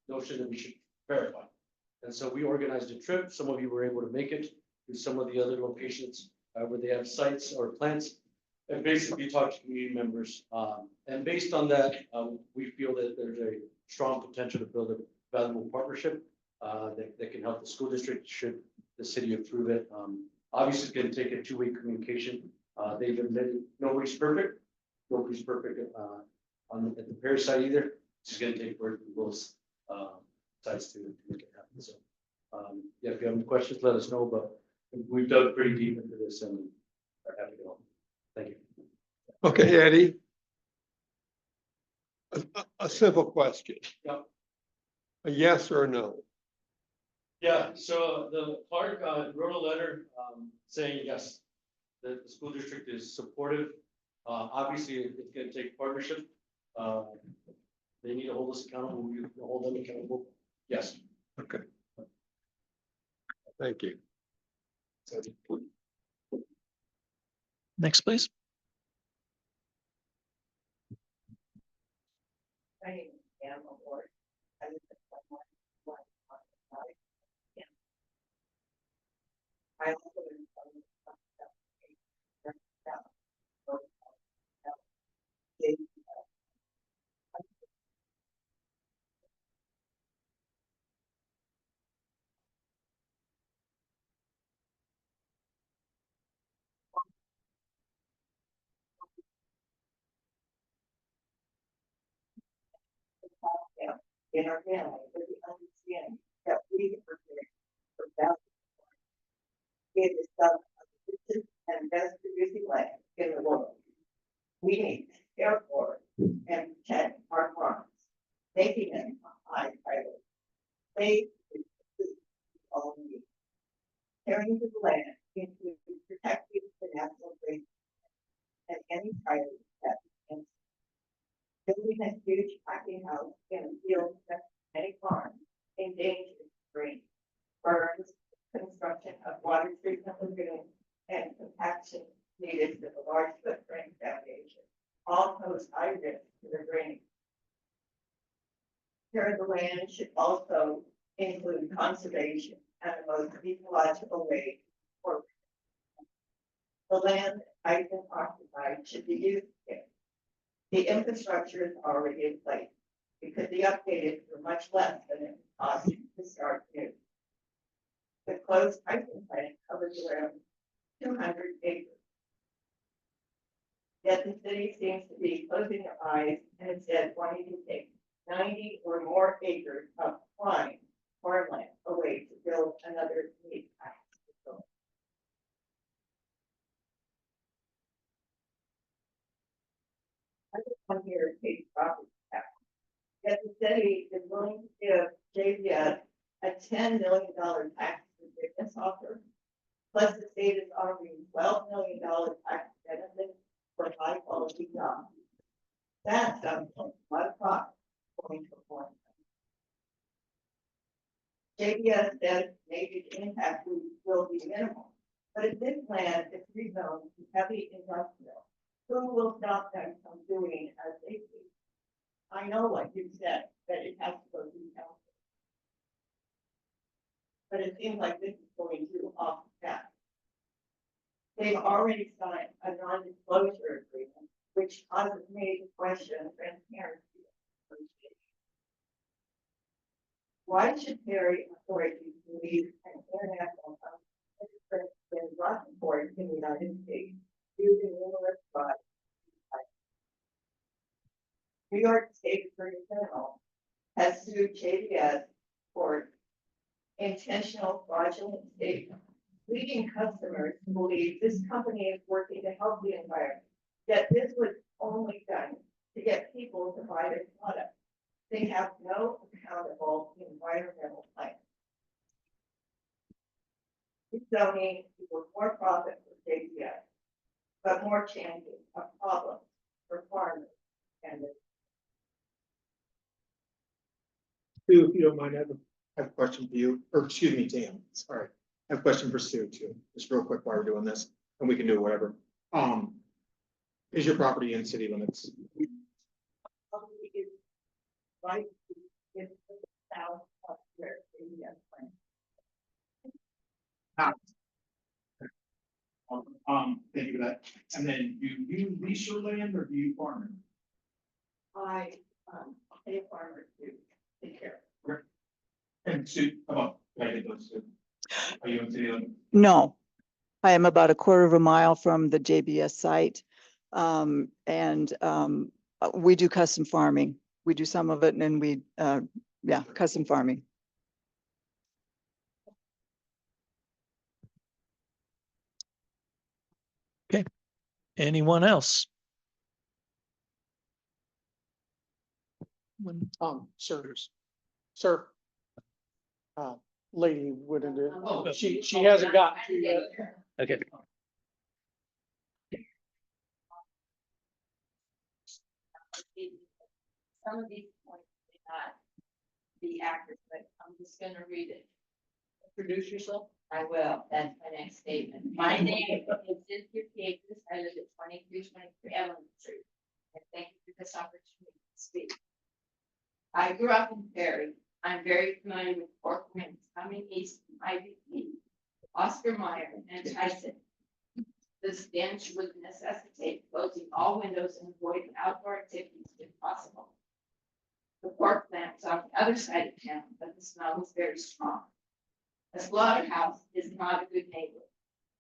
notion that we should verify. And so we organized a trip. Some of you were able to make it to some of the other locations where they have sites or plants, and basically talk to community members. And based on that, we feel that there's a strong potential to build a valuable partnership that can help the school district should the city approve it. Obviously, it's going to take a two-way communication. They've admitted nobody's perfect. Nobody's perfect at the Perry side either. It's just going to take work from both sides to make it happen. So, yeah, if you have any questions, let us know. But we've dug pretty deep into this and are happy to help. Thank you. Okay, Eddie. A simple question. Yep. A yes or a no? Yeah, so the Clark wrote a letter saying yes, the school district is supportive. Obviously, it's going to take partnership. They need to hold us accountable. We hold them accountable. Yes. Okay. Thank you. Next, please. My name is Anna Ward. I live at 111 I also live in in our family with the understanding that we are prepared for that. It is some of the richest and best producing land in the world. We need to care for and protect our farms, making them a high priority. Faith is the key to all we need. Caring for the land includes protecting the natural range and any priority that we can. Building a huge packing house in a field that many farms endangers green, burns, construction of water treatment lagoons, and compaction needed with a large footprint foundation, all pose high risk to the drainage. Care of the land should also include conservation and the most ecological way forward. The land I've been occupied should be used care. The infrastructure is already in place. It could be updated for much less than it costs to start new. The closed piping plant covers around 200 acres. Yet the city seems to be closing their eyes and instead wanting to take 90 or more acres of prime farmland away to build another meat packing facility. I just want here to pay property tax. Yet the city is willing to give JVS a $10 million tax forgiveness offer. Plus the state is offering $12 million tax benefit for high quality jobs. That sounds like a lot of profit going to foreign. JVS says maybe the impact will be minimal, but if this land is rezoned to heavy industrial, who will stop them from doing as they do? I know, like you said, that it has to go through council. But it seems like this is going too off the path. They've already signed a non-disclosure agreement, which causes me to question transparency. Why should Perry authorities believe an international company been brought forward in the United States using numerous fraud? New York State Attorney General has sued JBS for intentional fraudulent statements, leading customers to believe this company is working to help the environment. Yet this was only done to get people to buy their product. They have no accountable environmental plan. Zoning equals more profit for JBS, but more chances of problems for farmers and the Sue, if you don't mind, I have a question for you, or excuse me, Tam, sorry. I have a question for Sue too, just real quick while we're doing this, and we can do whatever. Is your property in city limits? public is right in the south of where JBS plants. Thank you for that. And then do you lease your land or do you farm it? I pay a farmer to take care of it. And Sue, come on, I did those two. Are you in city limits? No, I am about a quarter of a mile from the JBS site. We do custom farming. We do some of it and then yeah, custom farming. Anyone else? Sir. Lady wouldn't, she hasn't gotten to you yet. Okay. Some of these points may not be accurate, but I'm just gonna read it. Introduce yourself. I will, that's my next statement. My name is Cynthia Pietras, I live at 2323 Evelyn Street. And thank you for this opportunity to speak. I grew up in Perry. I'm very familiar with Fort Winds, coming east from IVP, Oscar Mayer, and Tyson. The stench would necessitate closing all windows and avoiding outdoor activities if possible. The pork plant was on the other side of town, but the smell was very strong. A slaughterhouse is not a good neighbor.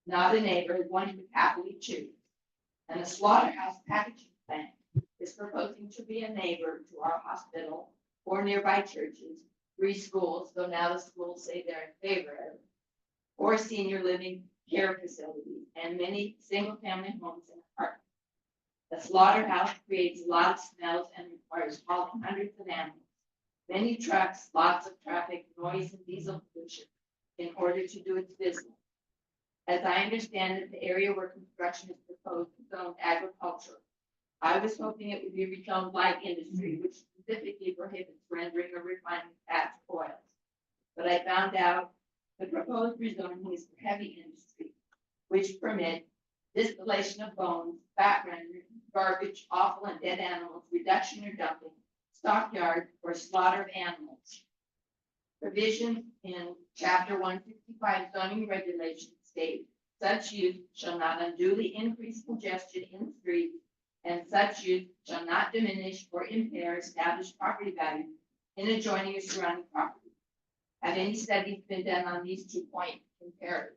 Not a neighbor one would happily choose. And a slaughterhouse packaging plant is proposing to be a neighbor to our hospital or nearby churches, 3 schools, though now the schools say they're in favor of it, or senior living care facilities, and many single-family homes and apartments. The slaughterhouse creates a lot of smells and requires hauling hundreds of animals, many trucks, lots of traffic, noise, and diesel pollution in order to do its business. As I understand it, the area where construction is proposed is zoned agricultural. I was hoping it would be rezoned light industry, which specifically prohibits rendering or refining fats or oils. But I found out the proposed rezoning is for heavy industry, which permit distillation of bones, fat rendering, garbage, offal and dead animals, reduction or dumping, stockyard, or slaughter of animals. Provisions in Chapter 165 zoning regulations state such use shall not unduly increase congestion in the streets, and such use shall not diminish or impair established property value in adjoining or surrounding property. Have any studies been done on these 2 points comparative?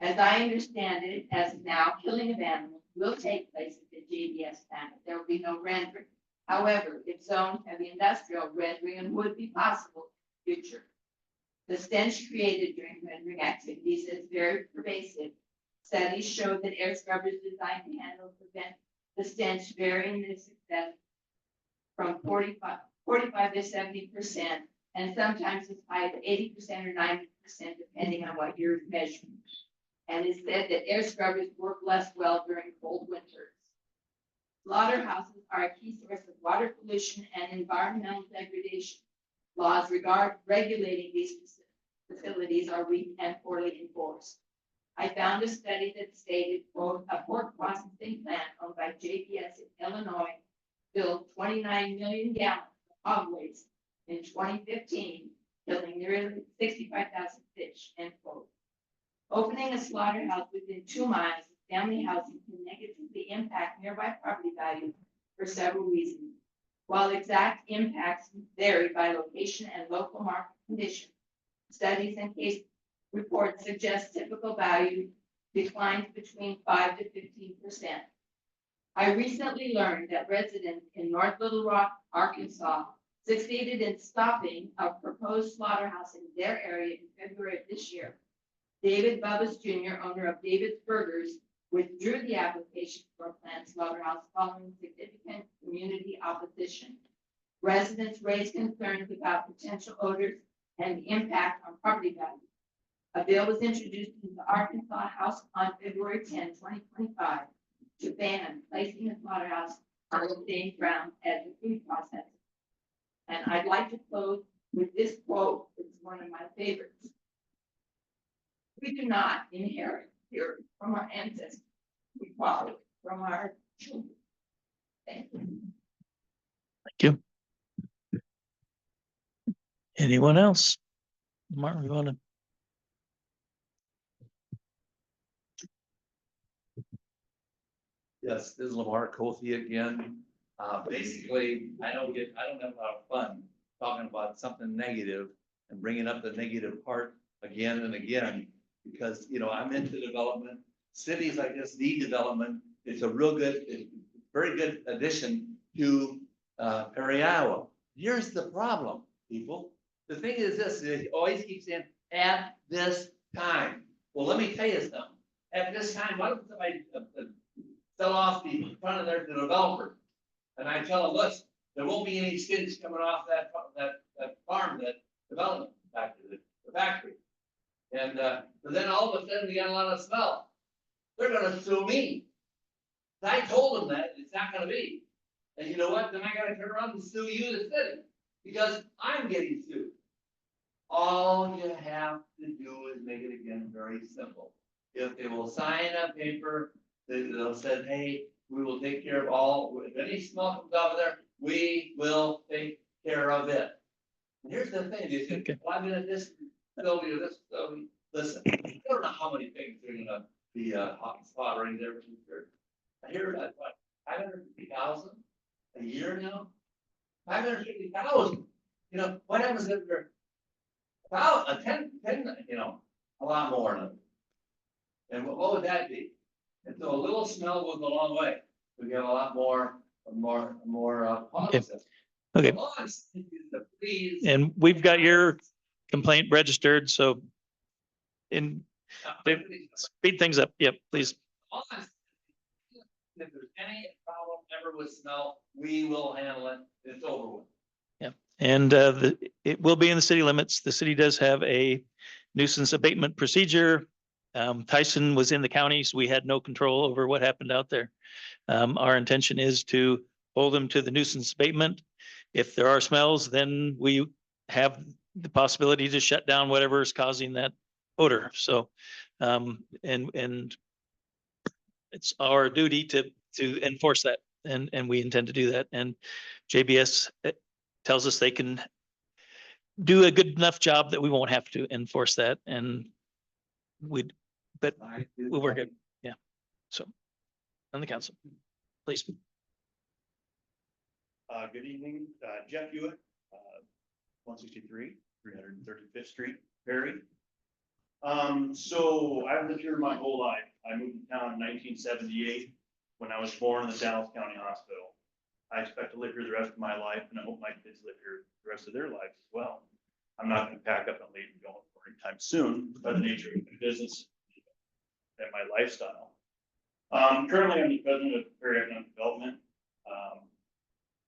As I understand it, as of now, killing of animals will take place at the JBS plant. There will be no rendering. However, if zoned heavy industrial, rendering would be possible in the future. The stench created during rendering activities is very pervasive. Studies show that air scrubbers designed to handle prevent the stench varying in success from 45 to 70%, and sometimes as high as 80% or 90%, depending on what you're measuring. And it's said that air scrubbers work less well during cold winters. Slaughterhouses are a key source of water pollution and environmental degradation. Laws regulating these facilities are weak and poorly enforced. I found a study that stated, quote, a pork processing plant owned by JBS in Illinois filled 29 million gallons of hog waste in 2015, killing nearly 65,000 fish, end quote. Opening a slaughterhouse within 2 miles of family housing can negatively impact nearby property value for several reasons. While exact impacts vary by location and local market conditions, studies and case reports suggest typical value declines between 5 to 15%. I recently learned that residents in North Little Rock, Arkansas, succeeded in stopping a proposed slaughterhouse in their area in February of this year. David Bubbas Jr., owner of David's Burgers, withdrew the application for a planned slaughterhouse following significant community opposition. Residents raised concerns about potential odors and the impact on property values. A bill was introduced in the Arkansas House on February 10, 2025, to ban placing a slaughterhouse on the same ground as the food processor. And I'd like to close with this quote. It's one of my favorites. We do not inherit here from our ancestors. We borrow it from our children. Thank you. Thank you. Anyone else? Martin, you want to? Yes, this is Lamar Kofi again. Basically, I don't have a lot of fun talking about something negative and bringing up the negative part again and again. Because, you know, I'm into development. Cities like this need development. It's a real good, very good addition to Perry, Iowa. Here's the problem, people. The thing is this, it always keeps saying, at this time. Well, let me tell you something. At this time, why don't somebody sell off the front of their developer? And I tell them, listen, there won't be any skins coming off that farm, that development back to the factory. And but then all of a sudden we got a lot of smell. They're gonna sue me. I told them that it's not gonna be. And you know what? Then I gotta turn around and sue you, the city, because I'm getting sued. All you have to do is make it again very simple. If they will sign a paper, they'll say, hey, we will take care of all, if any smell comes out of there, we will take care of it. And here's the thing, they say, well, I'm in this facility or this facility. Listen, I don't know how many things are gonna be hot spot right there. I hear that, what, 550,000 a year now? 550,000. You know, what happens if they're about a 10, you know, a lot more than. And what would that be? And so a little smell goes a long way. We get a lot more positive. Okay. Please. And we've got your complaint registered, so speed things up. Yep, please. If there's any problem ever with smell, we will handle it. It's over with. Yeah, and it will be in the city limits. The city does have a nuisance abatement procedure. Tyson was in the county, so we had no control over what happened out there. Our intention is to hold them to the nuisance abatement. If there are smells, then we have the possibility to shut down whatever is causing that odor. So, and it's our duty to enforce that, and we intend to do that. And JBS tells us they can do a good enough job that we won't have to enforce that, and but we'll work it. Yeah. So, on the council, please. Good evening, Jeff Hewitt, 163, 335th Street, Perry. So I've lived here my whole life. I moved to town in 1978 when I was born in the Dallas County Hospital. I expect to live here the rest of my life, and I hope my kids live here the rest of their lives as well. I'm not going to pack up and leave and go anytime soon by the nature of my business and my lifestyle. Currently, I'm the president of Perry Economic Development.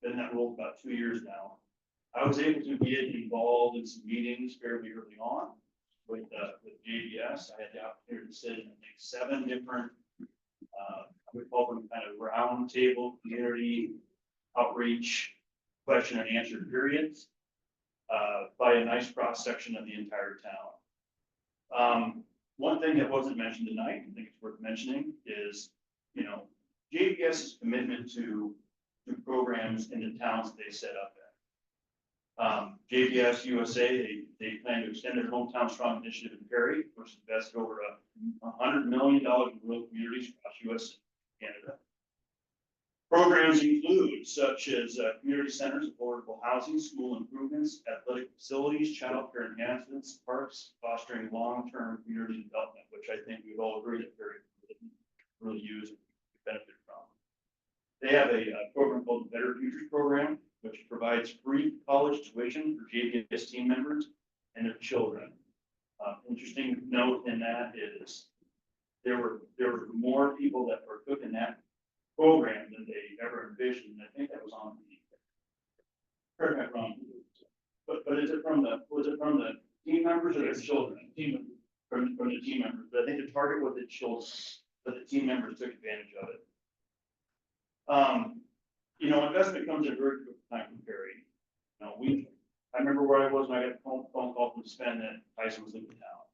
Been in that role for about 2 years now. I was able to get involved in some meetings fairly early on with JBS. I had the opportunity to sit in, I think, 7 different, I would call them kind of round table community outreach question and answer periods by a nice cross section of the entire town. One thing that wasn't mentioned tonight, I think it's worth mentioning, is, you know, JBS's commitment to programs in the towns they set up at. JBS USA, they plan to extend their Hometown Strong initiative in Perry, which has invested over $100 million in rural communities across US and Canada. Programs include such as community centers, affordable housing, school improvements, athletic facilities, childcare enhancements, parks, fostering long-term community development, which I think we all agree that Perry really use and benefit from. They have a program called the Better Futures Program, which provides free college tuition for JBS team members and their children. Interesting note in that is there were more people that partook in that program than they ever envisioned. I think that was on the, correct me if I'm wrong. But is it from was it from the team members or their children? From the team members, but I think the target was the children, but the team members took advantage of it. You know, investment comes at a very quick time from Perry. You know, I remember where I was when I got a phone call from Sven that Tyson was leaving town.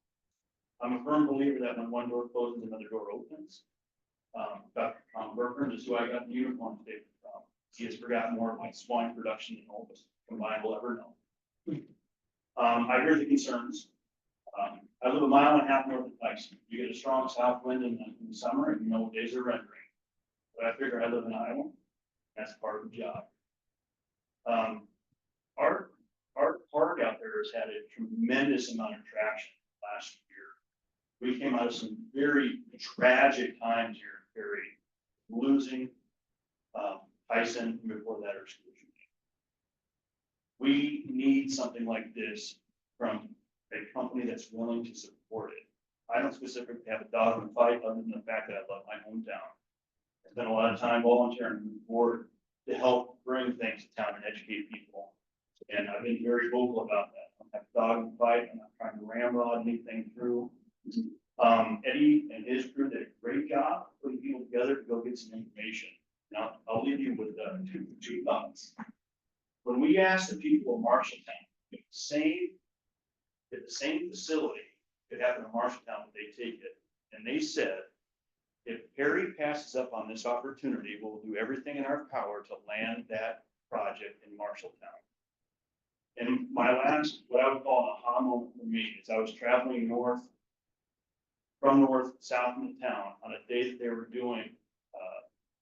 I'm a firm believer that when one door closes, another door opens. Dr. Tom Berkman is who I got the uniform statement from. He has forgotten more of my swine production than all of us combined will ever know. I hear the concerns. I live 1.5 miles north of Tyson. You get a strong south wind in the summer and you know days are rendering. But I figure I live in Iowa. That's part of the job. Our park out there has had a tremendous amount of traction last year. We came out of some very tragic times here in Perry, losing Tyson before that our school shooting. We need something like this from a company that's willing to support it. I don't specifically have a dog in the fight other than the fact that I love my hometown. I spent a lot of time volunteering with the board to help bring things to town and educate people. And I've been very vocal about that. I don't have a dog in the fight. I'm not trying to ramrod anything through. Eddie and his crew did a great job putting people together to go get some information. Now, I'll leave you with two thoughts. When we asked the people of Marshalltown, if the same facility could happen in Marshalltown, would they take it? And they said, if Perry passes up on this opportunity, we'll do everything in our power to land that project in Marshalltown. And my last, what I would call an aha moment for me is I was traveling from north south in the town on a day that they were doing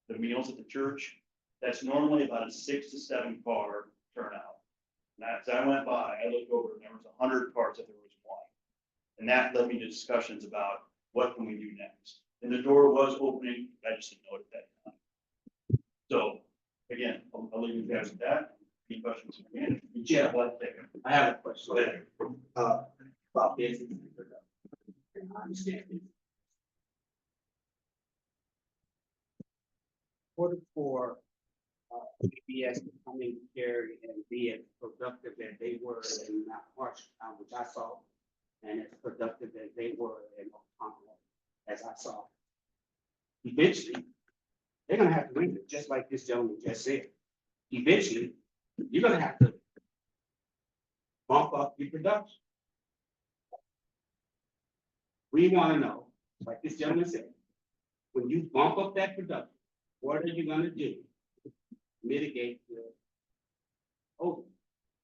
the meals at the church. That's normally about a 6 to 7 car turnout. And as I went by, I looked over and there was 100 cars if there was one. And that led me to discussions about what can we do next. And the door was opening, I just didn't know it at that time. So again, I'll leave you guys with that. Any questions? Yeah, I have a question. About business. I understand it. In order for PBS to come in here and be as productive as they were in Marshalltown, which I saw, and as productive as they were in Oklahoma, as I saw. Eventually, they're gonna have to win it, just like this gentleman just said. Eventually, you're gonna have to bump up your production. We wanna know, like this gentleman said, when you bump up that production, what are you gonna do to mitigate the over?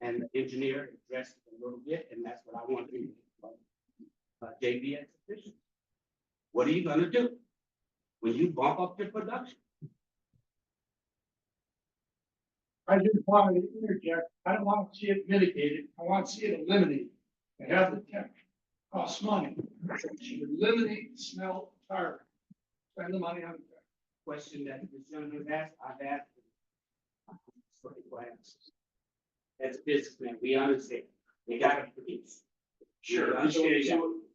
And the engineer addressed it a little bit, and that's what I want to do. JBS officials. What are you gonna do when you bump up your production? I just wanted to interject. I don't want to see it mitigated. I want to see it eliminated. And have the tech cost money. Should eliminate the smell entirely. Spend the money on it. Question that this gentleman asked, I've asked. As a businessman, we understand, we gotta produce. Sure.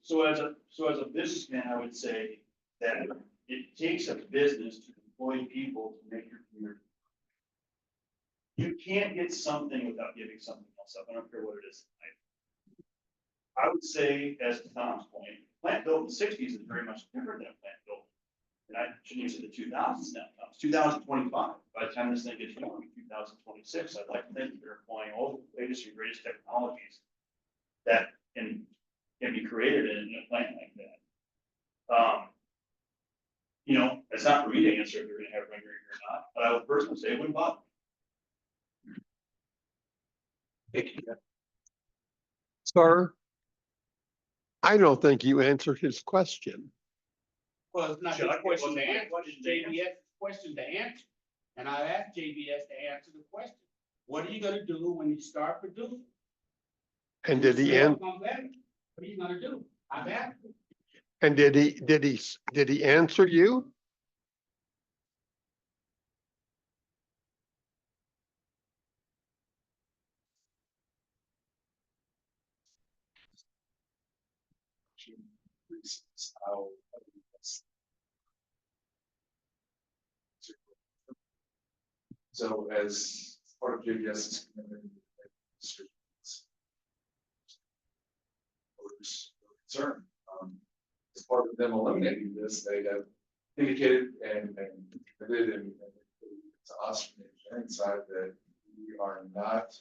So as a businessman, I would say that it takes a business to employ people to make your community. You can't get something without giving something else up. I don't care what it is. I would say, as to Tom's point, plant built in the 60s is very much different than a plant built. And I shouldn't use the 2000s now. It's 2025. By the time this thing gets going in 2026, I'd like to think that they're employing all the latest and greatest technologies that can be created in a plant like that. You know, it's not for me to answer if they're going to have rendering or not, but I would personally say it wouldn't bother me. Sir, I don't think you answered his question. Well, it's not Should his I- question to what's- answer, what's it's the answer? JBS question to answer. And I asked JBS to answer the question. What are you gonna do when you start producing? And did he Sales end, come better. What are you gonna do? I've asked him. and did he answer you? increases how. So as part of JBS's commitment. Concern. As part of them eliminating this, they have indicated and committed and to us from the engineering side that we are not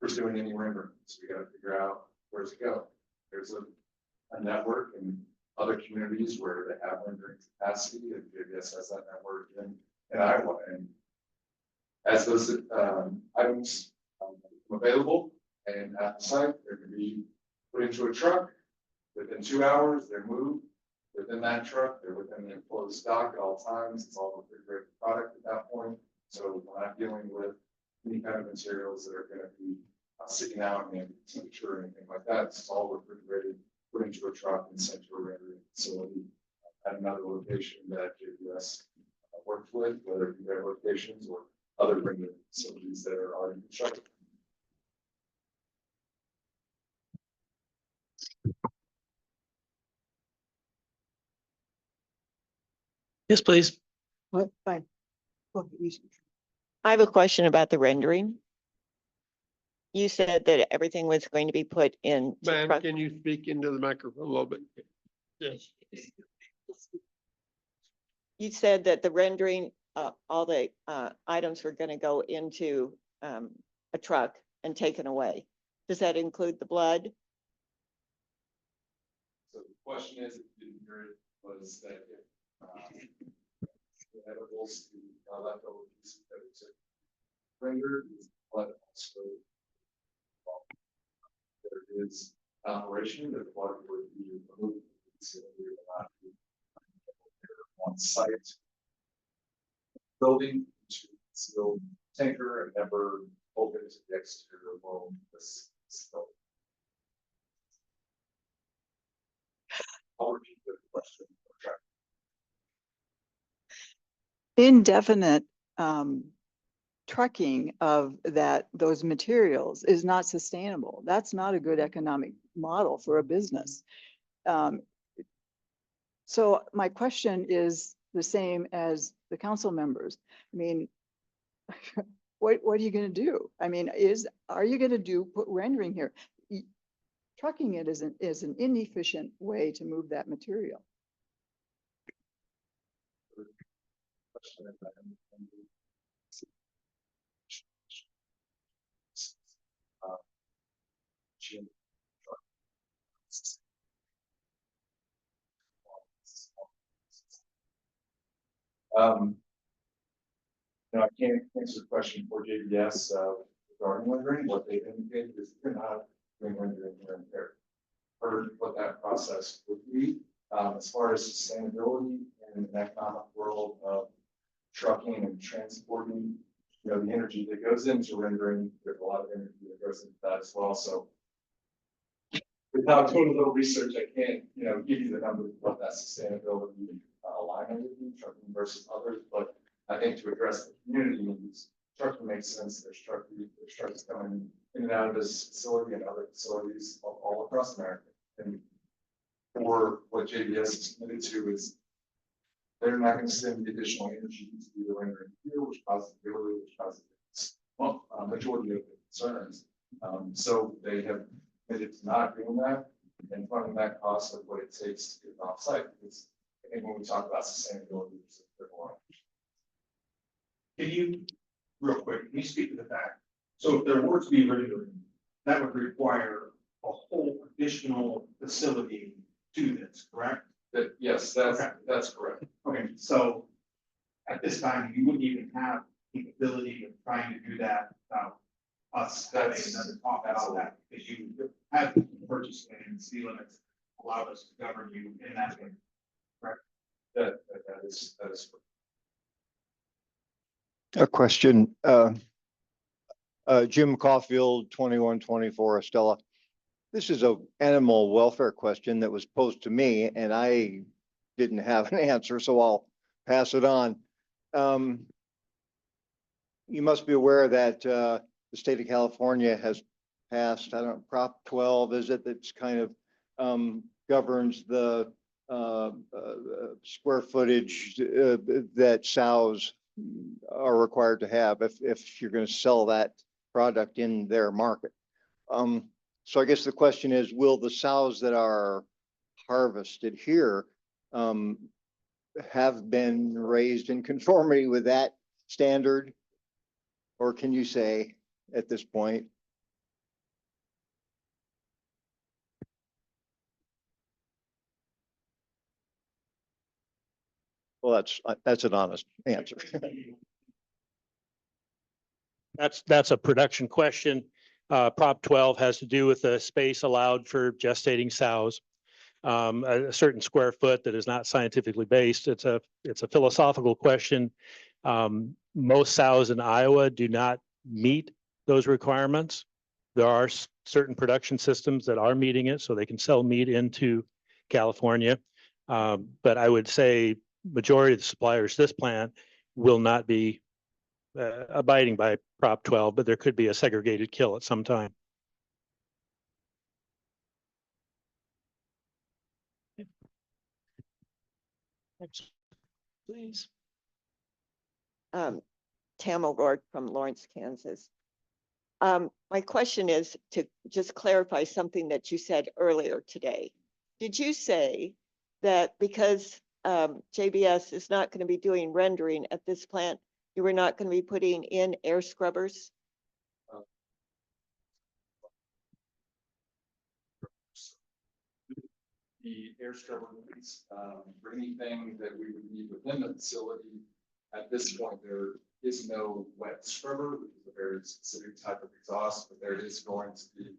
pursuing any rendering. So we got to figure out where to go. There's a network in other communities where they have rendering capacity, and JBS has that network in Iowa. And as those items become available and at the site, they're going to be put into a truck. Within 2 hours, they're moved within that truck. They're within the enclosed dock at all times. It's all refrigerated product at that point. So we're not dealing with any kind of materials that are going to be sitting out in temperature or anything like that. It's all refrigerated, put into a truck and sent to a rendering facility at another location that JBS worked with, whether it be their locations or other rendering facilities that are already constructed. Yes, please. What, fine. Look, I have a question about the rendering. You said that everything was going to be put in. Ma'am, can you speak into the microphone a little bit? Yes. You said that the rendering, all the items were gonna go into a truck and taken away. Does that include the blood? So the question is, if you didn't hear it, was that if the edibles, the leftover pieces that we took rendered, is blood also. There is an operation that blood would be removed. So we will not be on site building to conceal tanker and never open to the exterior world of this building. I'll repeat the question. indefinite trucking of those materials is not sustainable. That's not a good economic model for a business. So my question is the same as the council members. I mean, what are you going to do? I mean, are you going to put rendering here? Trucking it is an inefficient way to move that material. No, I can't answer the question for JBS regarding rendering. What they've indicated is they're not doing rendering here and there. Heard what that process would be as far as sustainability in an economic world of trucking and transporting. You know, the energy that goes into rendering, there's a lot of energy that goes into that as well. So without doing a little research, I can't, give you the numbers of what that sustainability alignment would be, trucking versus others. But I think to address the community needs, trucking makes sense. There's trucks coming in and out of this facility and other facilities all across America. And for what JBS is committed to is they're not going to send the additional energy to the rendering here, which causes delivery, which causes majority of the concerns. So they have committed to not doing that and funding that cost of what it takes to get it off site. Because I think when we talk about sustainability, it's a bit more. Can you, real quick, can you speak to the fact, so if there were to be rendering, that would require a whole additional facility to this, correct? Yes, that's correct. Okay, so at this time, you wouldn't even have the ability of trying to do that without us having another talk about that, because you have purchase land and city limits allowed us to govern you in that way, correct? That is correct. A question, Jim Caulfield, 2124 Estella. This is a animal welfare question that was posed to me and I didn't have an answer, so I'll pass it on. You must be aware that the state of California has passed, I don't know, Prop 12, is it, that's kind governs the square footage that sows are required to have if you're going to sell that product in their market. So I guess the question is, will the sows that are harvested here have been raised in conformity with that standard? Or can you say at this point? Well, that's an honest answer. That's a production question. Prop 12 has to do with the space allowed for gestating sows. A certain square foot that is not scientifically based. It's a philosophical question. Most sows in Iowa do not meet those requirements. There are certain production systems that are meeting it, so they can sell meat into California. But I would say majority of the suppliers to this plant will not be abiding by Prop 12, but there could be a segregated kill at some time. Next, please. Tam O'Rourke from Lawrence, Kansas. My question is to just clarify something that you said earlier today. Did you say that because JBS is not going to be doing rendering at this plant, you were not going to be putting in air scrubbers? The air scrubber needs, for anything that we would need within the facility. At this point, there is no wet scrubber, which is a very specific type of exhaust, but there is going to be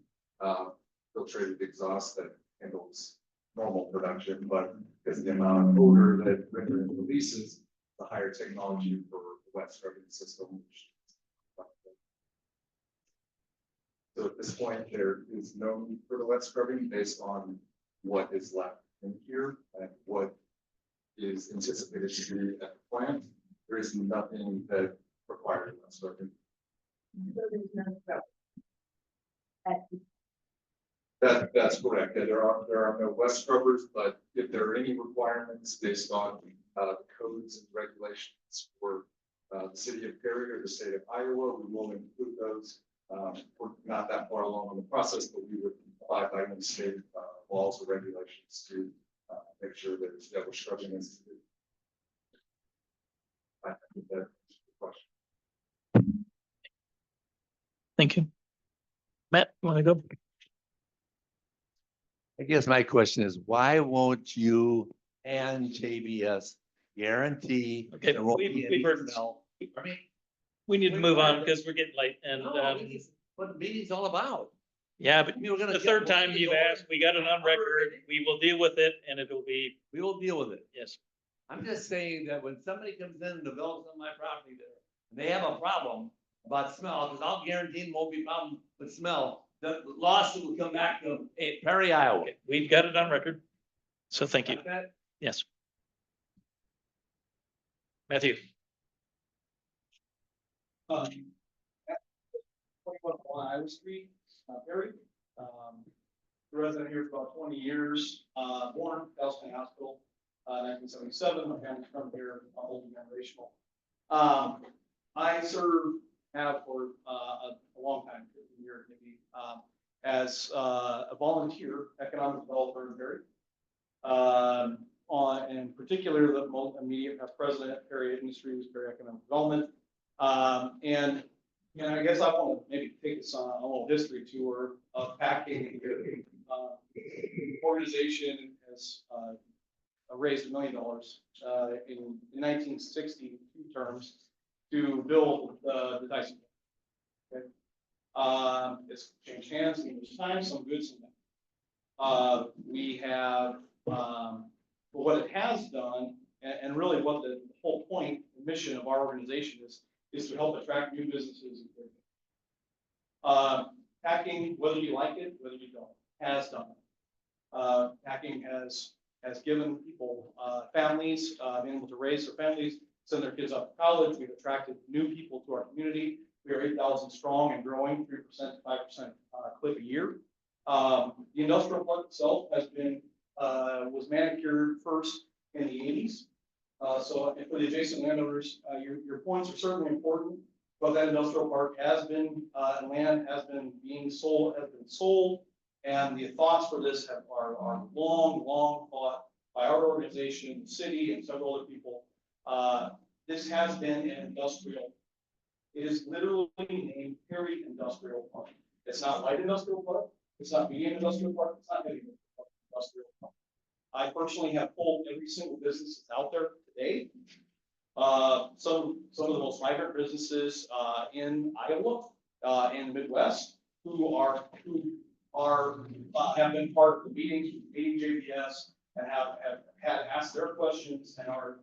filtrated exhaust that handles normal production, but because of the amount of odor that rendering releases, the higher technology for the wet scrubbing system. So at this point, there is no need for the wet scrubbing based on what is left in here and what is anticipated to be at the plant. There is nothing that requires wet scrubbing. That's correct. Yeah, there are no wet scrubbers, but if there are any requirements based on the codes and regulations for the city of Perry or the state of Iowa, we will include those. We're not that far along in the process, but we would apply by any state laws or regulations to make sure that we're scrubbing is. I think that's the question. Thank you. Matt, want to go? I guess my question is, why won't you and JBS guarantee? Okay, there won't we've be any heard- smell? I mean, We need to move on because we're getting late and, no, it's what the meeting's all about. yeah, but We're gonna the get- third time we're you've gonna go asked, we got it on record. We will deal with it and it'll be, We will deal with it. yes. I'm just saying that when somebody comes in and develops on my property there, and they have a problem about smell, because I'll guarantee there won't be a problem with smell, the lawsuit will come back to Perry, Iowa. Okay, we've got it on record. So thank you. Got that? Yes. Matthew. 21 Iowa Street, Perry. Resident here for about 20 years, born Elston Hospital, 1977. My family's from here, old generational. I have for a long time, 15 years maybe, as a volunteer economic developer in Perry. In particular, the immediate past president of Perry Industries, Perry Economic Development. And I guess I want to maybe take us on a little history tour of packing. Organization has raised $1 million in 1960 terms to build the Dyson. Okay. It's changed hands in this time, some good, some bad. We have, what it has done, and really what the whole point, the mission of our organization is to help attract new businesses. Packing, whether you like it, whether you don't, has done it. Packing has given people, families, been able to raise their families, send their kids off to college. We've attracted new people to our community. We are 8,000 strong and growing, 3% to 5% clip a year. The industrial park itself has been, was manicured first in the eighties. So for the adjacent landowners, your points are certainly important, but that industrial park has been, land has been being sold, and the thoughts for this are long thought by our organization, the city, and several other people. This has been an industrial. It is literally named Perry Industrial Park. It's not light industrial park. It's not medium industrial park. It's not heavy industrial park. I personally have pulled every single business that's out there today. Some of the most vibrant businesses in Iowa and the Midwest who have been part of the meetings with JBS and have had asked their questions and have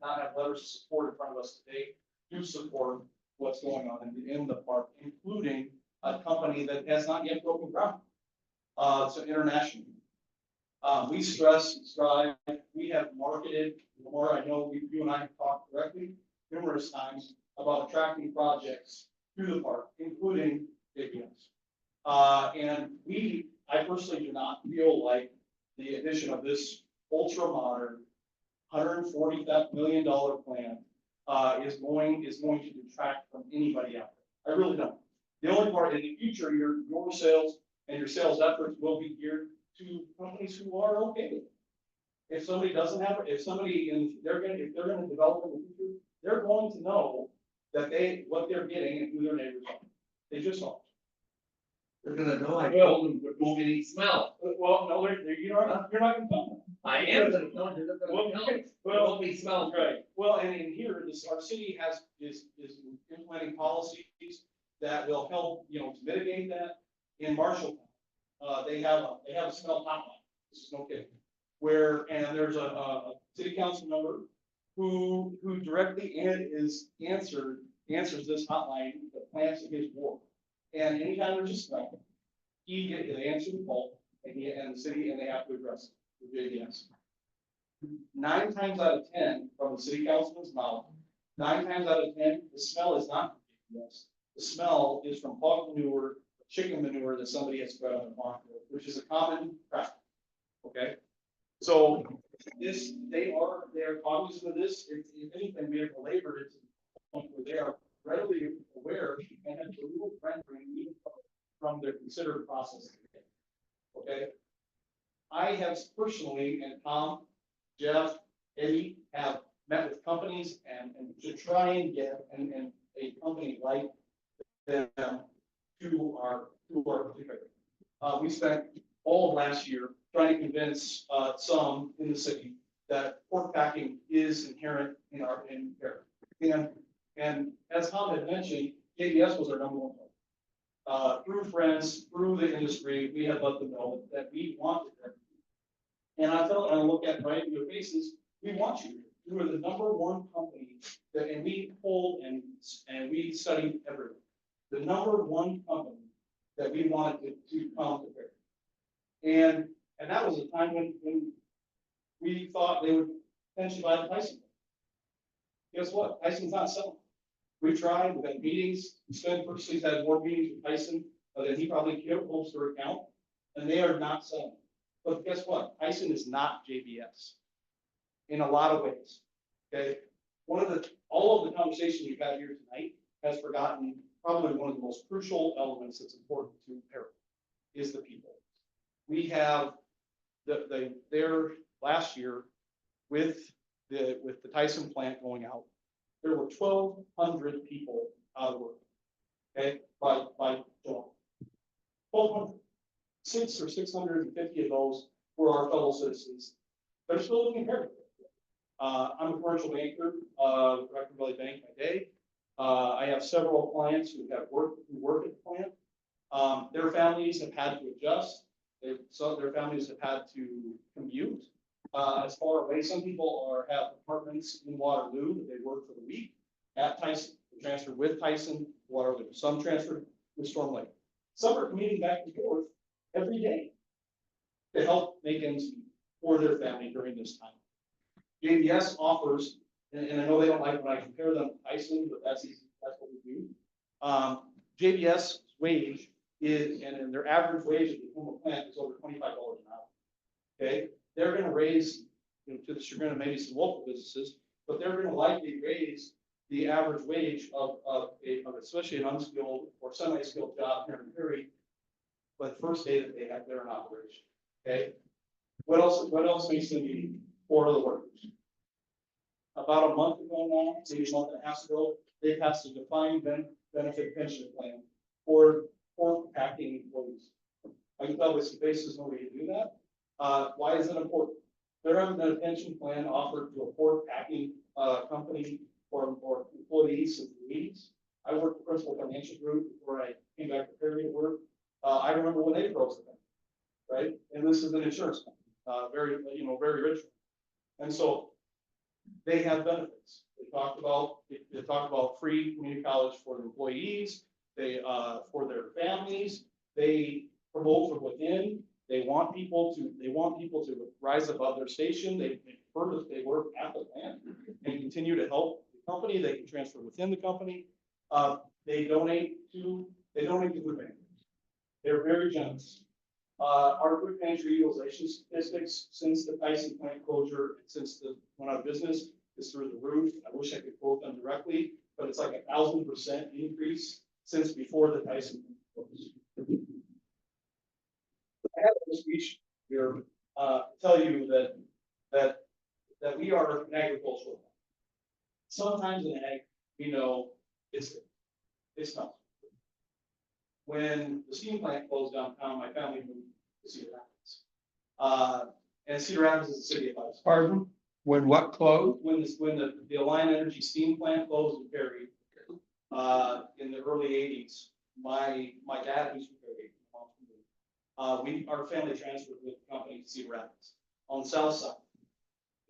not had letters of support in front of us today to support what's going on in the park, including a company that has not yet broken ground. It's an international. We stress and strive. We have marketed, Laura, I know you and I have talked directly numerous times about attracting projects to the park, including JBS. And I personally do not feel like the addition of this ultra modern $140 million plan is going to detract from anybody out there. I really don't. The only part in the future, your sales and your sales efforts will be geared to companies who are okay with it. If somebody doesn't have, if they're going to develop in the future, they're going to know that what they're getting and who their neighbors are. They just are. They're gonna know I told them we're moving any smell. Well, no, you're not gonna tell them. I am gonna tell them. They're gonna tell them. Well, Won't be smell. right. Well, and in here, our city is implementing policies that will help, to mitigate that. In Marshall, they have a smell hotline. This is no kidding. And there's a city council member who directly answers this hotline that plants in his ward. And anytime there's a smell, they answer the call and the city, and they have to address it with JBS. 9 times out of 10 from the city councilman's mouth, 9 times out of 10, the smell is not from JBS. The smell is from hog manure, chicken manure that somebody has spread on the farm, which is a common practice. Okay. So they are cognizant of this. If anything, we have belabored it to the point where they are readily aware and have a little rendering even from their considered process. Okay. I have personally, and Tom, Jeff, Eddie have met with companies and to try and get a company like them to our we spent all of last year trying to convince some in the city that pork packing is inherent in our care. And as Tom had mentioned, JBS was our #1 partner. Through friends, through the industry, we have let them know that we wanted them. And I look at right in your faces, we want you. You are the #1 company and we pulled and we studied everything. The #1 company that we wanted to come to Perry. And that was a time when we thought they would potentially buy the Tyson. Guess what? Tyson's not selling. We tried, we've had meetings. Sven personally has had more meetings with Tyson than he probably holds to account, and they are not selling. But guess what? Tyson is not JBS in a lot of ways. Okay. All of the conversation we've had here tonight has forgotten probably one of the most crucial elements that's important to Perry is the people. We have there last year with the Tyson plant going out, there were 1,200 people out of work. Okay, by July. 1,200. 600 or 650 of those were our fellow citizens. They're still looking here. I'm a commercial banker, Raccoon Valley Bank by day. I have several clients who work at the plant. Their families have had to adjust. Their families have had to commute as far away. Some people have apartments in Waterloo that they work for the week at Tyson. They transfer with Tyson, Waterloo. Some transfer with Storm Lake. Some are commuting back and forth every day to help make ends meet for their family during this time. JBS offers, and I know they don't like when I compare them to Tyson, but that's what we do. JBS wage and their average wage at the Tacoma plant is over $25 an hour. Okay, they're gonna raise, to the chagrin of maybe some local businesses, but they're gonna likely raise the average wage of especially an unskilled or semi-skilled job here in Perry, but the first day that they're in operation. Okay, what else makes them unique for the workers? About a month ago now, maybe a month and a half ago, they passed a defined benefit pension plan for packing employees. I can tell with some faces nobody can do that. Why is it important? There hasn't been a pension plan offered to a pork packing company or employees since the 80s. I worked for Principal Financial Group before I came back to Perry to work. I remember when they froze the thing, right? And this is an insurance company, very rich. And so they have benefits. They talked about free community college for the employees, for their families. They promote from within. They want people to rise above their station. They prefer that they work at the plant and continue to help the company. They can transfer within the company. They donate to food banks. They're very generous. Our food pantry utilization statistics since the Tyson plant closure, since the went out of business, is through the roof. I wish I could quote them directly, but it's like 1,000% increase since before the Tyson plant closed. I have this speech here to tell you that we are an agricultural. Sometimes in ag, it's not. When the steam plant closed downtown, my family moved to Cedar Rapids. And Cedar Rapids is the city of Tyson. Pardon? When what closed? When the Alliant Energy steam plant closed in Perry, in the early 80s, my dad who's from Perry, our family transferred with the company to Cedar Rapids. On the south side,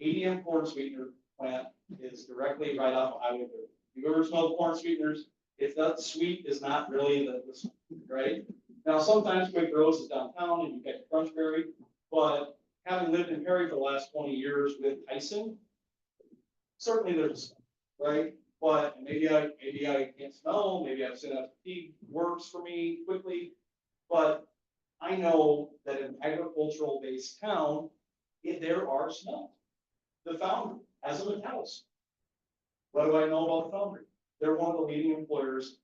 ADM corn sweetener plant is directly right off of Highway 30. You ever smell corn sweeteners? If that sweet is not really the right. Now, sometimes Quick Rose is downtown and you get Crunchberry, but having lived in Perry for the last 20 years with Tyson, certainly there's, right? But maybe I can't smell, maybe I've sent out fatigue, works for me quickly, but I know that in an agricultural based town, there are smells. The Foundry has a metallus. What do I know about the Foundry? They're one of the leading employers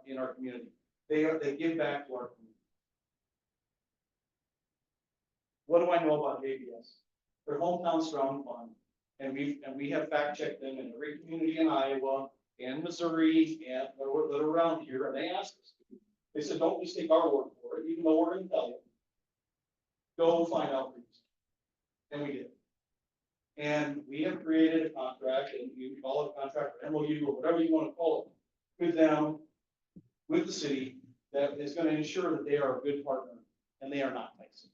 in our community. They give back to our community. What do I know about JBS? Their hometown strong fund, and we have fact checked them in every community in Iowa and Missouri and that are around here, and they asked us. They said, "Don't just take our word for it, even though we're going to tell you. Go find out for yourself." And we did. And we have created a contract, and you can call it a contract or MOU or whatever you want to call it, with them, with the city, that is going to ensure that they are a good partner, and they are not Tyson.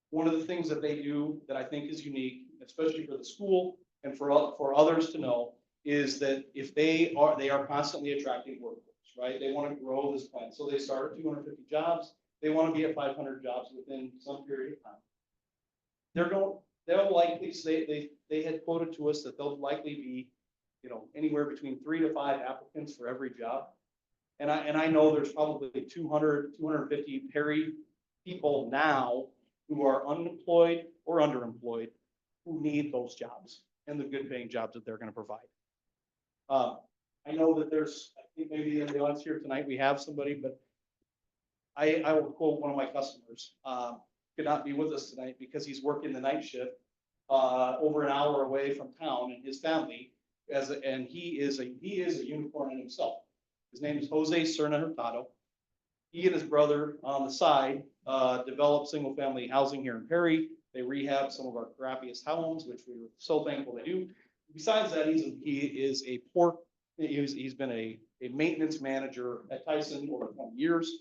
One of the things that they do that I think is unique, especially for the school and for others to know, is that if they are constantly attracting workforce, right? They want to grow this plant. So they start at 250 jobs. They want to be at 500 jobs within some period of time. They'll likely say they had quoted to us that they'll likely be, anywhere between 3 to 5 applicants for every job. And I know there's probably 200, 250 Perry people now who are unemployed or underemployed who need those jobs and the good paying jobs that they're going to provide. I know that I think maybe in the audience here tonight, we have somebody, but I will quote one of my customers, could not be with us tonight because he's working the night shift over an hour away from town and his family, and he is a unicorn in himself. His name is Jose Serna Hurtado. He and his brother on the side develop single family housing here in Perry. They rehab some of our crappiest homes, which we were so thankful they do. Besides that, he's been a maintenance manager at Tyson over 20 years.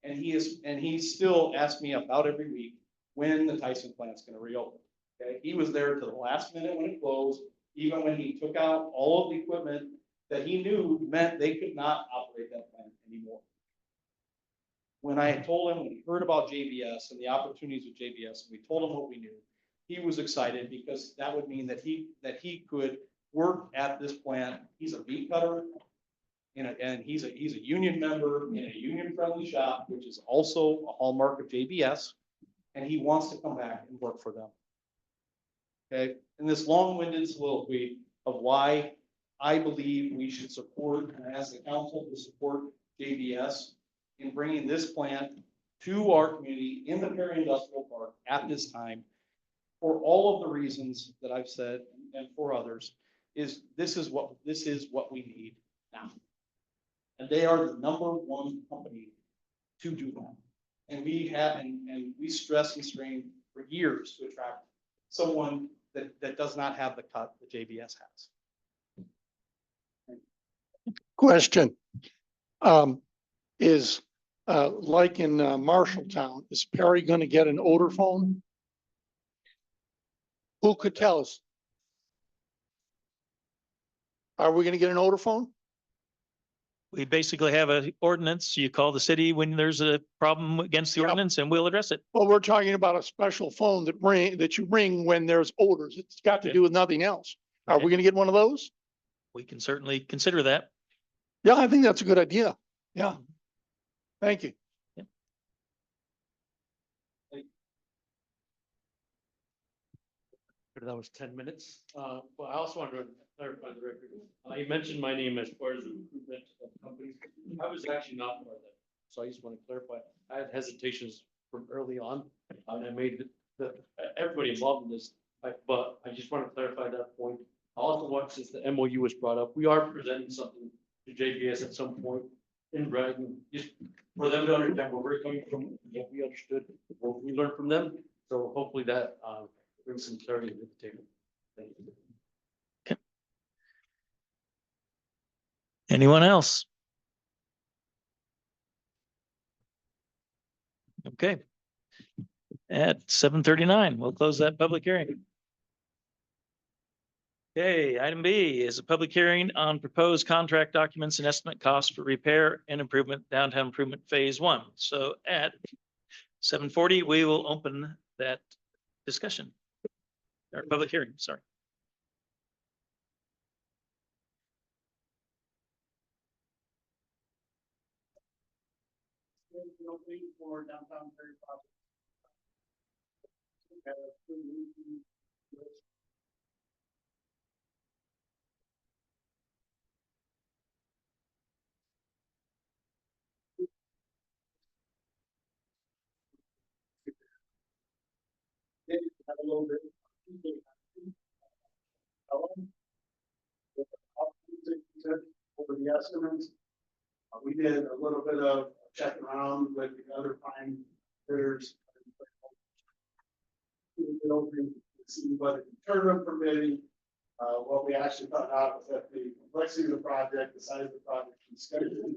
And he still asks me about every week when the Tyson plant's going to reopen. Okay, he was there to the last minute when it closed, even when he took out all of the equipment that he knew meant they could not operate that plant anymore. When I told him, when he heard about JBS and the opportunities with JBS, and we told him what we knew, he was excited because that would mean that he could work at this plant. He's a meat cutter. and he's a union member in a union-friendly shop, which is also a hallmark of JBS. And he wants to come back and work for them. Okay, and this long-winded soliloquy of why I believe we should support and ask the council to support JBS in bringing this plant to our community in the Perry Industrial Park at this time. For all of the reasons that I've said and for others, this is what we need now. And they are the #1 company to do that. And we have, and we stress and strain for years to attract someone that does not have the cut that JBS has. Question. Is, like in Marshalltown, is Perry gonna get an odor phone? Who could tell us? Are we gonna get an odor phone? We basically have a ordinance. You call the city when there's a problem against the Yep. ordinance and we'll address it. Well, we're talking about a special phone that you ring when there's odors. It's got to do with nothing else. Are we gonna get one of those? We can certainly consider that. Yeah, I think that's a good idea. Yeah. Thank you. That was 10 minutes. Well, I also wanted to clarify the record. You mentioned my name as far as the recruitment of companies. I was actually not part of that. So I just want to clarify. I had hesitations from early on, and I made everybody involved in this. But I just want to clarify that point. Also, since the MOU was brought up, we are presenting something to JBS at some point in writing, just for them to understand where we're coming from, what we understood, what we learned from them. So hopefully that brings some clarity to the table. Thank you. Anyone else? Okay. At 7:39, we'll close that public hearing. Okay, item B is a public hearing on proposed contract documents and estimate costs for repair and improvement downtown improvement phase 1. So at 7:40, we will open that discussion. Or public hearing, sorry. For downtown Perry project. Have a little bit. Over the estimates. We did a little bit of checking around with the other prime bidders. See what the turnaround permitting, what we actually found out was that the complexity of the project, the size of the project, and schedule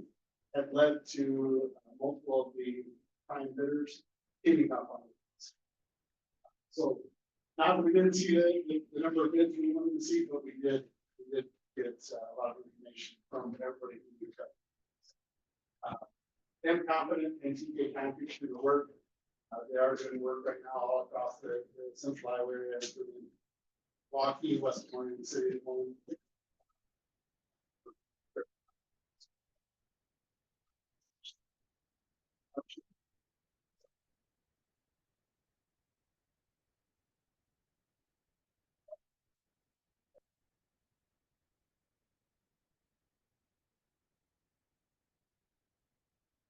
had led to multiple of the prime bidders giving up on it. So now that we didn't see the number of bids we wanted to see, but we did get a lot of information from everybody who did that. I'm confident in TK Concrete to do the work. They are doing work right now all across the central Iowa area, including Milwaukee, West Des Moines, the city of Des Moines.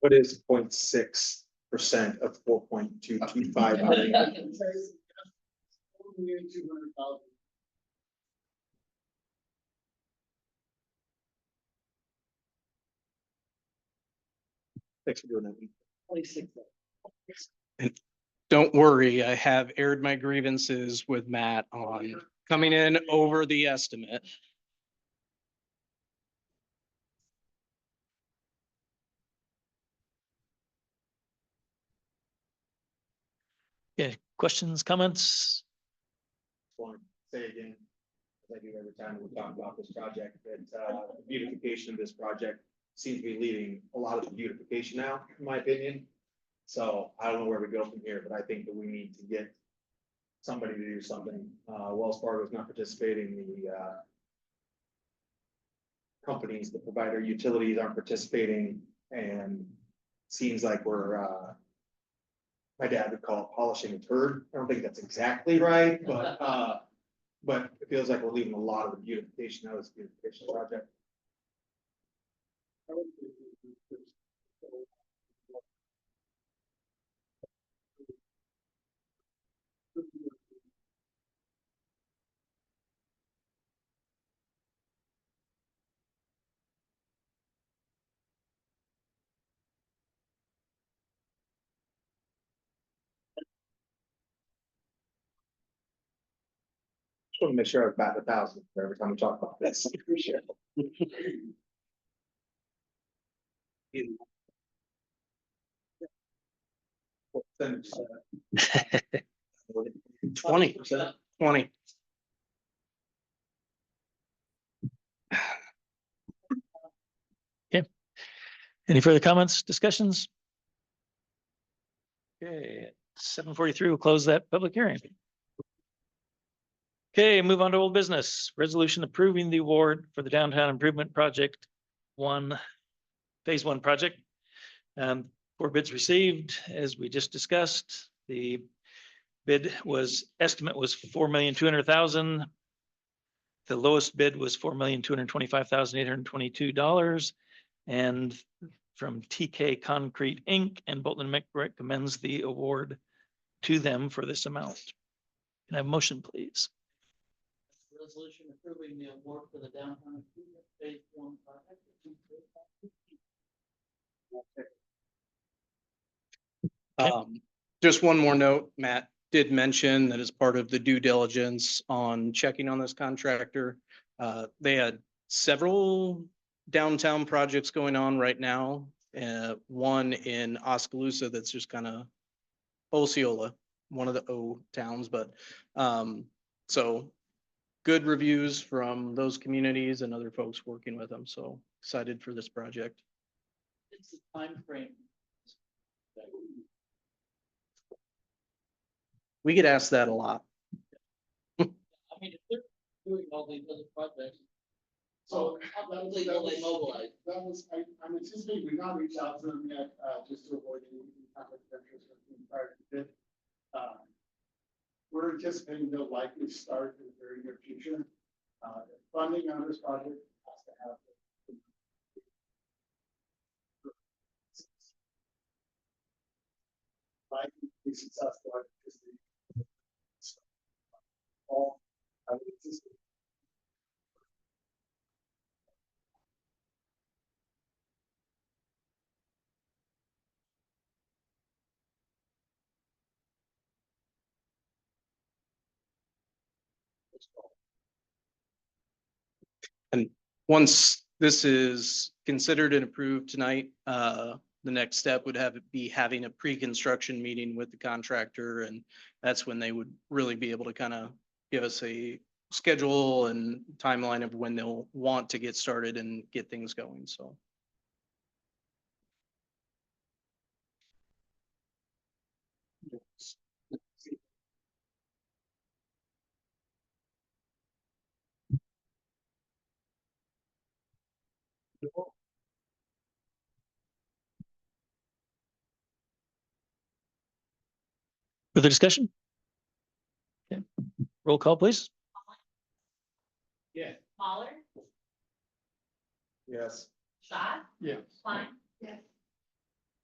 What is 0.6% of 4.225 million? Thanks for doing that. And don't worry, I have aired my grievances with Matt on coming in over the estimate. Yeah, questions, comments? Want to say again, as I do every time we talk about this project, that the beautification of this project seems to be leading a lot of the beautification now, in my opinion. So I don't know where we go from here, but I think that we need to get somebody to do something. Wells Fargo is not participating. The companies that provide our utilities aren't participating, and seems like we're, my dad would call it polishing a turd. I don't think that's exactly right, but it feels like we're leaving a lot of the beautification out of this beautification project. Just want to make sure I've batted 1,000 for every time we talk about this. Appreciate it. 20. Any further comments, discussions? Okay, at 7:43, we'll close that public hearing. Okay, move on to old business. Resolution approving the award for the Downtown Improvement Project Phase 1 project. 4 bids received, as we just discussed. The estimate was $4,200,000. The lowest bid was $4,225,822. And from TK Concrete Inc. and Bolton Mick recommends the award to them for this amount. Can I have a motion, please? Resolution approving the award for the downtown improvement phase 1 project. Just one more note, Matt did mention that as part of the due diligence on checking on this contractor, they had several downtown projects going on right now. One in Oskaloosa that's just kind of Osceola, one of the O towns, but so good reviews from those communities and other folks working with them. So excited for this project. It's the time frame. We get asked that a lot. I mean, if they're doing all these other projects. So how quickly will they mobilize? That was, I'm anticipating, we've not reached out to them yet, just to avoid any conflict of interest with them prior to bid. We're anticipating they'll likely start in the very near future. Funding on this project has to happen. Likely to be successful, I anticipate. All, I would anticipate. And once this is considered and approved tonight, the next step would be having a pre-construction meeting with the contractor, and that's when they would really be able to kind of give us a schedule and timeline of when they'll want to get started and get things going, so. Further discussion? Okay, roll call, please. Yeah. Mahler, Yes. Schott, Yes. Klein. Yes.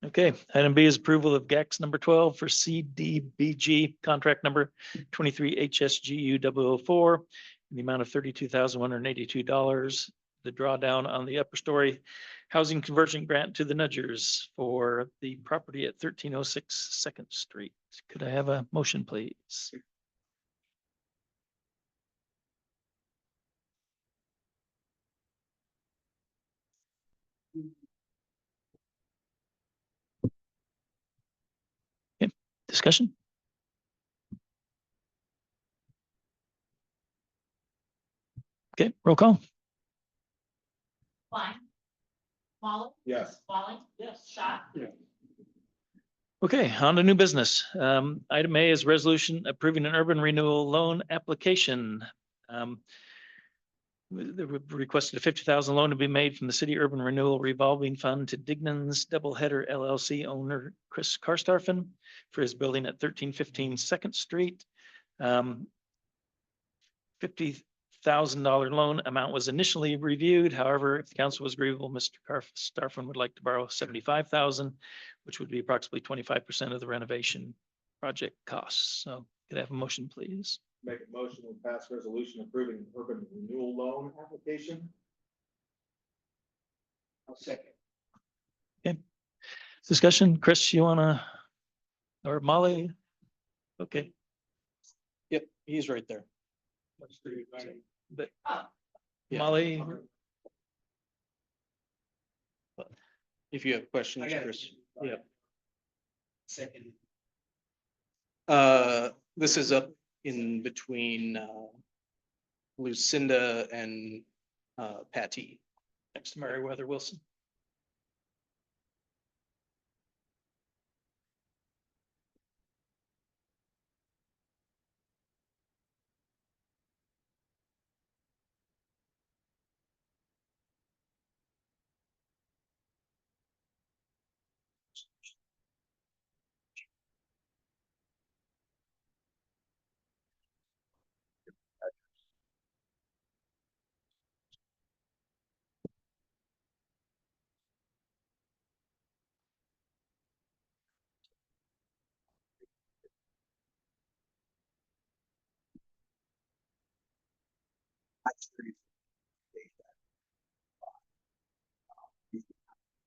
Okay, item B is approval of GAX number 12 for CDBG contract number 23 HSGU 004 in the amount of $32,182. The drawdown on the upper story housing conversion grant to the Nudgers for the property at 1306 Second Street. Could I have a motion, please? Okay, discussion? Okay, roll call. Klein. Mahler, Yes. Walling. Yes. Schott. Yeah. Okay, on to new business. Item A is resolution approving an urban renewal loan application. They requested a 50,000 loan to be made from the City Urban Renewal Revolving Fund to Dignan's Doubleheader LLC owner Chris Karstaffen for his building at 1315 Second Street. $50,000 loan amount was initially reviewed. However, if the council was agreeable, Mr. Karstaffen would like to borrow 75,000, which would be approximately 25% of the renovation project costs. So could I have a motion, please? Make a motion to pass resolution approving urban renewal loan application. I'll second. Discussion, Chris, you wanna, or Molly? Okay, Yep, he's right there. but Yeah. Molly, If you have questions, I got it. Chris. Yeah. Second. This is up in between, Lucinda and, Patty. next to Meriwether Wilson.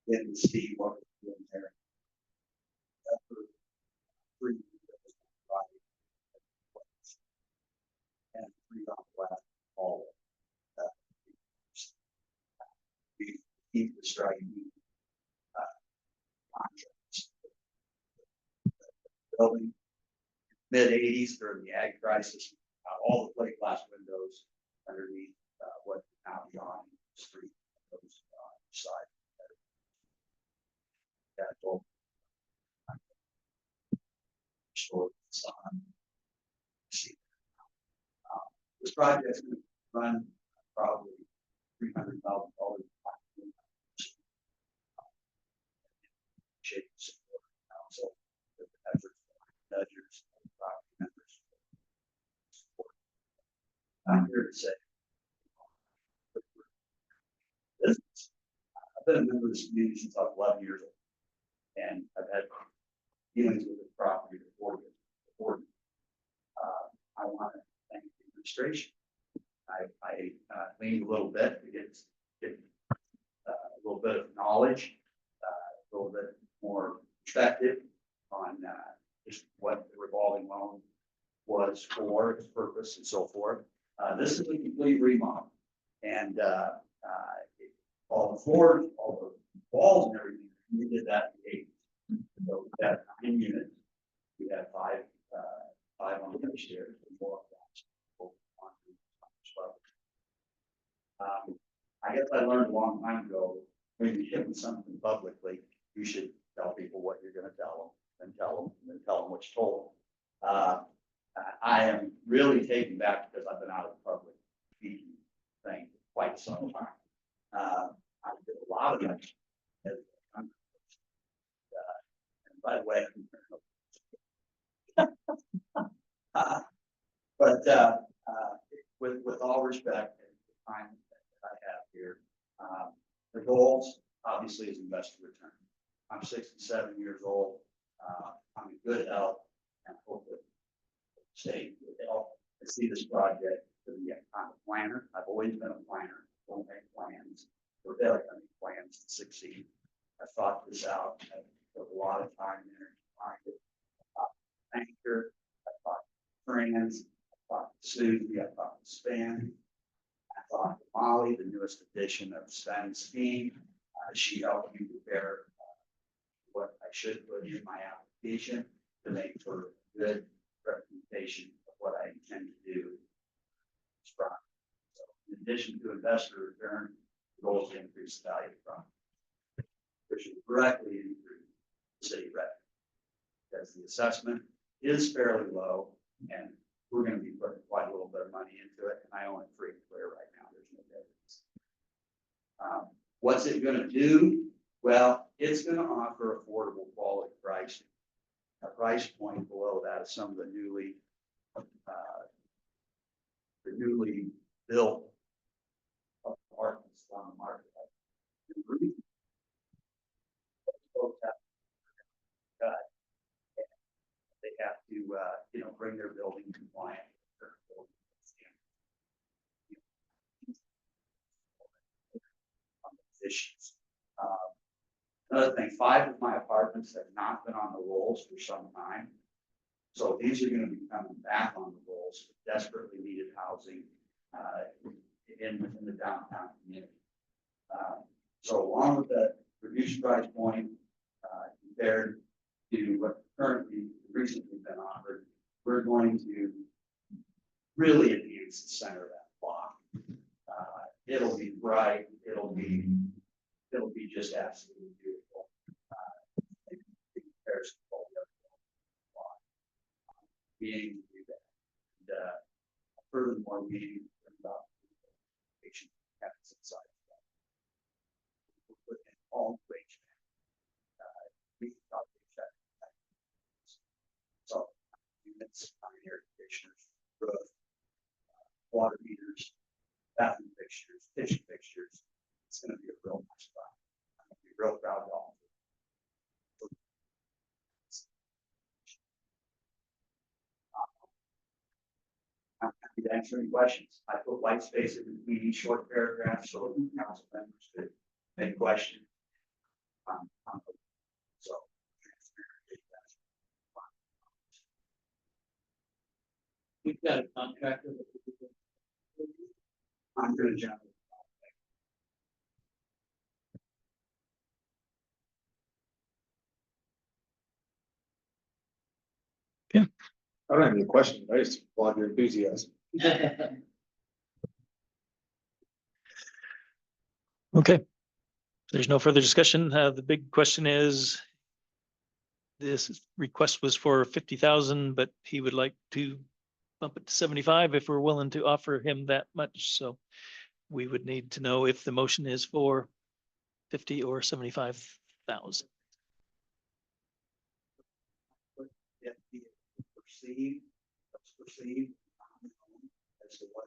Getting to see what we're doing there. And three on the left, all. We keep the striking. Contracts. Building. Mid-80s during the ag crisis, all the plate glass windows underneath what now beyond the street. Those side. That will. Short sun. This project is going to run probably $300,000. Shape support council, the efforts of measures, property members. I'm here to say. Business. I've been a member of this community since I was 11 years old. And I've had dealings with the property before. I want to thank the administration. I leaned a little bit to get a little bit of knowledge, a little bit more perspective on just what the revolving loan was for, its purpose, and so forth. This is a complete remodel, and all the floors, all the walls, and everything. We did that in 8. So we had 9 units. We had 5 on the upstairs and 4 upstairs. I guess I learned a long time ago, when you're giving something publicly, you should tell people what you're gonna tell them, and tell them what you told them. I am really taken back because I've been out of the public speaking thing for quite some time. I did a lot of that. And by the way, with all respect and the time that I have here, the goals obviously is investor return. I'm 67 years old. I'm in good health and hopefully stay in good health. I see this project to be I'm a planner. I've always been a planner. Don't make plans. We're better than plans to succeed. I thought this out. I took a lot of time and energy behind it. Anchor. I thought friends. I thought Susie. I thought Span. I thought Molly, the newest edition of Span's team. She helped me prepare what I should put in my application to make for a good representation of what I intend to do. So in addition to investor return, the goal is to increase the value of property, which will directly increase the city revenue. Because the assessment is fairly low, and we're going to be putting quite a little bit of money into it, and I own it free and clear right now. There's no What's it gonna do? Well, it's gonna offer affordable quality pricing. A price point below that of some of the newly built apartments on the market. Folks have they have to, bring their building compliant. Their building issues. Another thing, 5 of my apartments have not been on the rolls for some time. So these are gonna be coming back on the rolls for desperately needed housing in the downtown community. So along with the reduced price point, compared to what currently recently been offered, we're going to really enhance the center of that block. It'll be bright, it'll be just absolutely beautiful. In comparison to all the other blocks. Being able to do that. And, furthermore, we about patient habits inside. We're putting in all wage. We thought that. So units, air conditioners, roof, water meters, bathroom fixtures, kitchen fixtures. It's going to be a real nice spot. I'm going to be real proud of all. I'm happy to answer any questions. I put white space in between each short paragraph so the council members could make questions. So. We've got a contractor. I'm going to jump. I don't have any questions. I just applaud your enthusiasm. Okay. There's no further discussion. The big question is, this request was for 50,000, but he would like to bump it to 75 if we're willing to offer him that much. So we would need to know if the motion is for 50 or 75,000. Proceed as to what.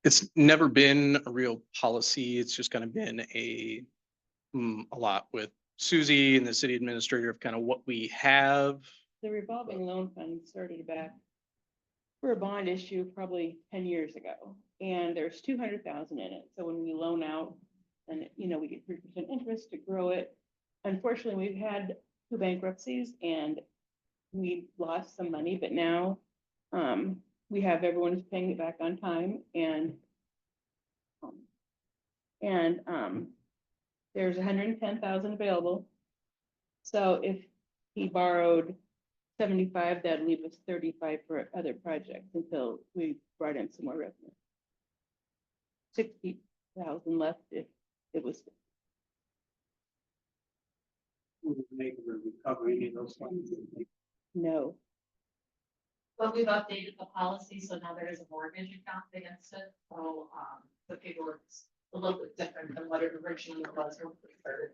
It's never been a real policy. It's just kind of been a lot with Susie and the city administrator of kind of what we have. The revolving loan fund started back for a bond issue probably 10 years ago, and there's 200,000 in it. So when we loan out, and we get 3% interest to grow it. Unfortunately, we've had 2 bankruptcies and we lost some money, but now we have everyone is paying it back on time, and there's 110,000 available. So if he borrowed 75, that'd leave us 35 for other projects until we brought in some more revenue. 60,000 left if it was. We would make a recovery any of those funds. No. But we've updated the policy, so now there is a mortgage account against it, so, the paperwork's a little bit different than what it originally was when we started.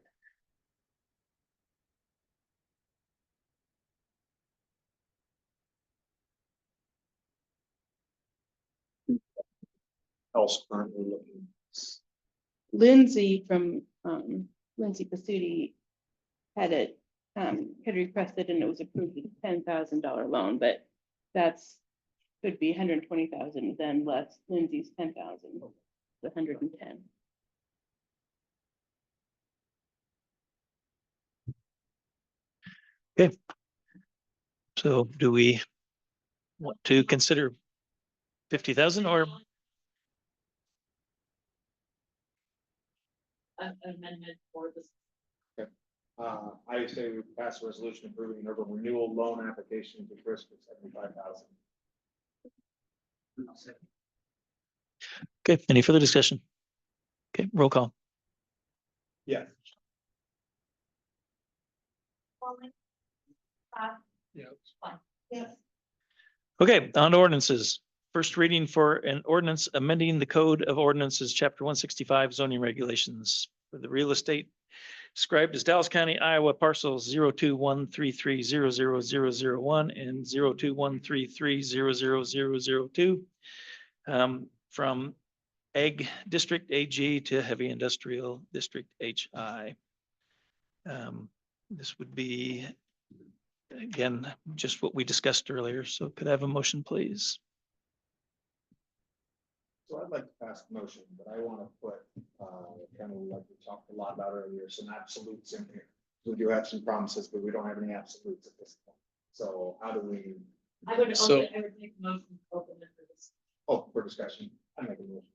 else currently looking? Lindsay from, Lindsay Pasuti had requested and it was approved a $10,000 loan, but that's could be 120,000, then less Lindsay's 10,000, the 110. Okay. So do we want to consider 50,000 or? Amendment for this. I say we pass a resolution approving an urban renewal loan application to Chris for 75,000. Okay, any further discussion? Okay, roll call. Yeah. Yes. Okay, on to ordinances. First reading for an ordinance amending the Code of Ordinances, Chapter 165 zoning regulations for the real estate described as Dallas County, Iowa parcels 0213300001 and 0213300002 from Ag District AG to Heavy Industrial District HI. This would be, again, just what we discussed earlier. So could I have a motion, please? So I'd like to pass the motion, but I want to put, kind of like we talked a lot about earlier, some absolutes in here. We do have some promises, but we don't have any absolutes at this point. So how do we? I would So- open, I would make a motion to open it for this. Oh, for discussion, I make a motion.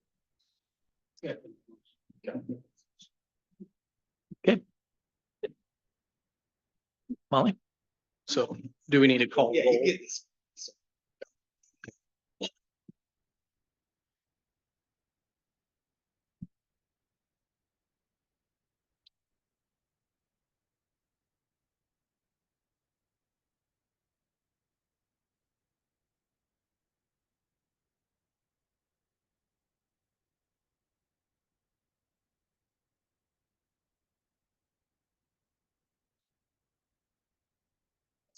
Okay. Molly? So do we need to call? Yeah, roll? you get this.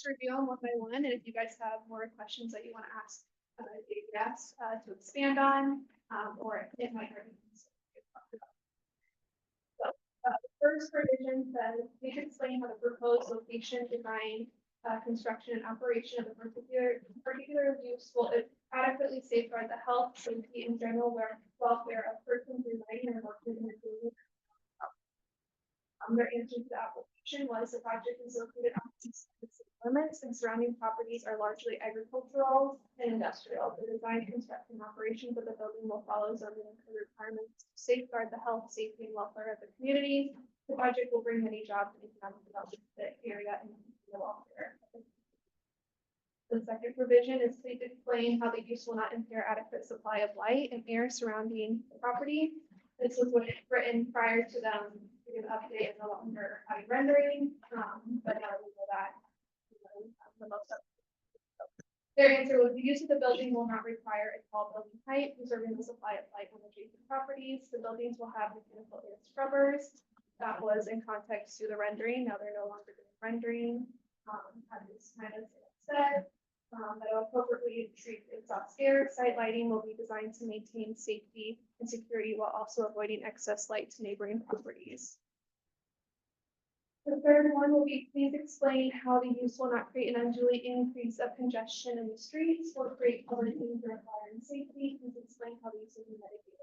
Let's review them one by one, and if you guys have more questions that you want to ask, yes, to expand on, or it might already. So, the first provision says, we can explain how the proposed location, design, construction and operation of the particular use will adequately safeguard the health, safety, and general welfare of persons residing and working in the community. Their answer to the application was the project is located on the city limits and surrounding properties are largely agricultural and industrial. The design, construction, and operations of the building will follow zoning and code requirements to safeguard the health, safety, and welfare of the community. The project will bring many jobs and economic development to the area and the welfare. The second provision is to explain how the use will not impair adequate supply of light and air surrounding the property. This was written prior to them giving an update and no longer having rendering, but now we know that. The most up. Their answer was the use of the building will not require a tall building height, preserving the supply of light on adjacent properties. The buildings will have mechanical air scrubbers. That was in context to the rendering. Now they're no longer doing rendering. As this kind of said. That will appropriately treat exhaust air. Site lighting will be designed to maintain safety and security while also avoiding excess light to neighboring properties. The third one will be, please explain how the use will not create an unduly increase of congestion in the streets or create public danger of fire and safety. Please explain how the use will be mitigated.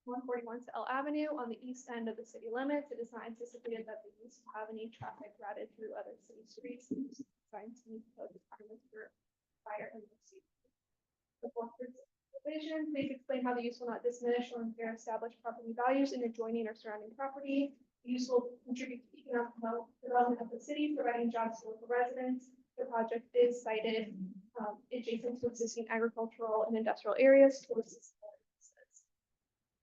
141 L Avenue on the east end of the city limits. It is not anticipated that the use will have any traffic routed through other city streets. It is designed to meet code requirements for fire and safety. The fourth provision, please explain how the use will not diminish or impair established property values in adjoining or surrounding property. The use will contribute to economic development of the city, providing jobs to local residents. The project is sited adjacent to existing agricultural and industrial areas.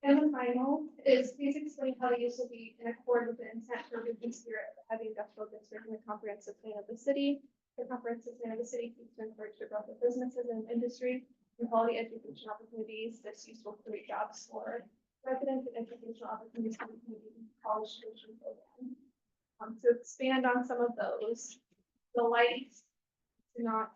And the final is, please explain how the use will be in accord with the intent, purpose, and spirit of the heavy industrial district and the comprehensive plan of the city. The comprehensive plan of the city seeks to encourage the growth of businesses and industry and quality education opportunities. This use will create jobs for residents and educational opportunities for the community college tuition program. To expand on some of those, the lights do not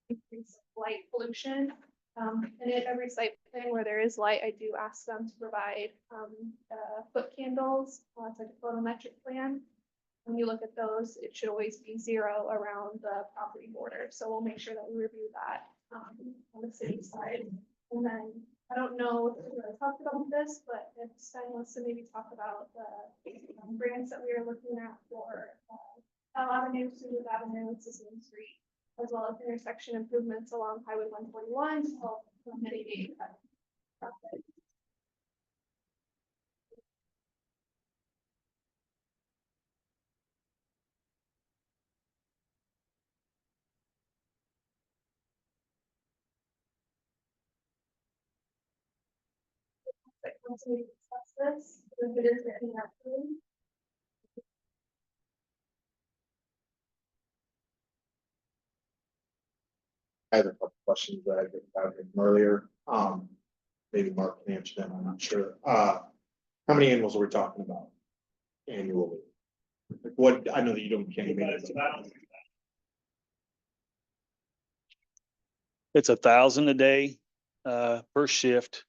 increase light pollution. And at every site plan where there is light, I do ask them to provide, foot candles. It's like a photometric plan. When you look at those, it should always be 0 around the property border. So we'll make sure that we review that, on the city side. And then, I don't know if we really talked about this, but if Stein wants to maybe talk about the grants that we are looking at for, L Avenue, Summers Avenue, and Sisseton Street, as well as intersection improvements along Highway 141 to help mitigate that traffic. But once we discuss this, if it is written out, I have a couple questions that I think about him earlier. Maybe Mark can answer them, I'm not sure. How many animals are we talking about annually? Like what, I know that you don't, can't even. It's 1,000 a day, per shift.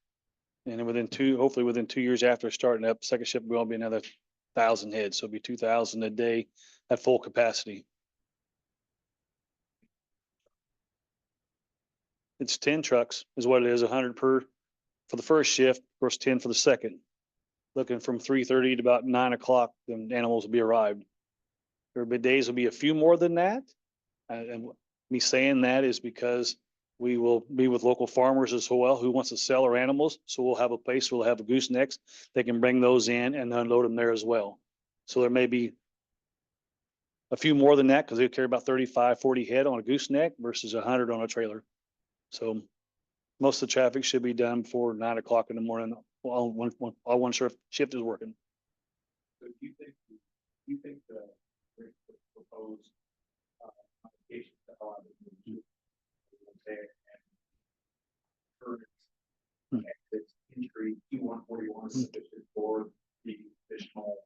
And then hopefully within 2 years after starting up, second shift will be another 1,000 heads. So it'll be 2,000 a day at full capacity. It's 10 trucks is what it is, 100 for the first shift, of course, 10 for the second. Looking from 3:30 to about 9 o'clock, then animals will be arrived. There will be days will be a few more than that. And me saying that is because we will be with local farmers as well who wants to sell our animals. So we'll have a place, we'll have a goosenecks. They can bring those in and unload them there as well. So there may be a few more than that because they carry about 35, 40 head on a gooseneck versus 100 on a trailer. So most of the traffic should be done before 9 o'clock in the morning. While one shift is working. So do you think the proposed modifications to allow the there and exits entry Q141 is sufficient for the additional?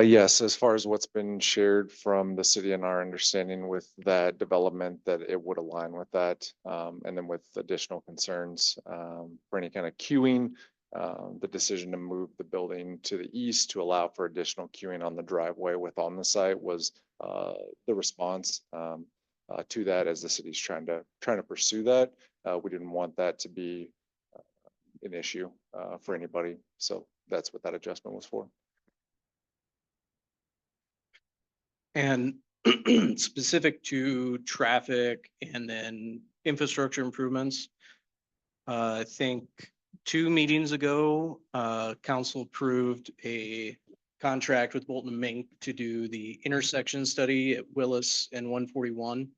Yes, as far as what's been shared from the city and our understanding with that development, that it would align with that. And then with additional concerns for any kind of queuing, the decision to move the building to the east to allow for additional queuing on the driveway within the site was the response to that as the city's trying to pursue that. We didn't want that to be an issue for anybody. So that's what that adjustment was for. And specific to traffic and then infrastructure improvements. I think 2 meetings ago, council approved a contract with Bolton and Mink to do the intersection study at Willis and 141.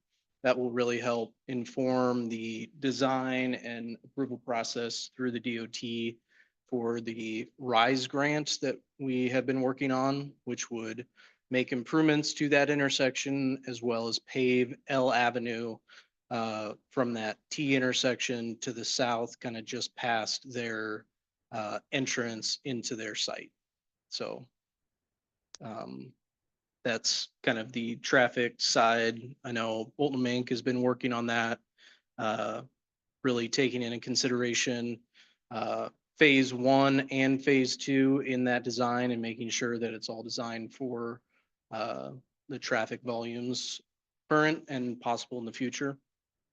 That will really help inform the design and approval process through the DOT for the RISE grants that we have been working on, which would make improvements to that intersection as well as pave L Avenue from that T intersection to the south, kind of just past their entrance into their site. So that's kind of the traffic side. I know Bolton Mink has been working on that, really taking into consideration phase 1 and phase 2 in that design and making sure that it's all designed for the traffic volumes current and possible in the future.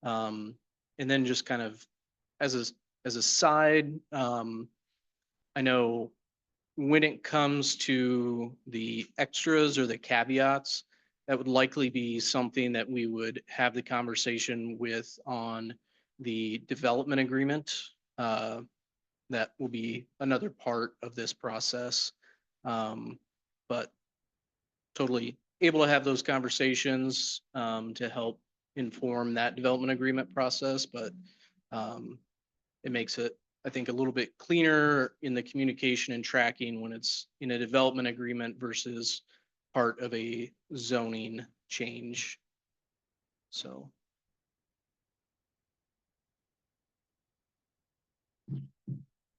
And then just kind of as a side, I know when it comes to the extras or the caveats, that would likely be something that we would have the conversation with on the development agreement. That will be another part of this process. But totally able to have those conversations to help inform that development agreement process, but it makes it, I think, a little bit cleaner in the communication and tracking when it's in a development agreement versus part of a zoning change. So.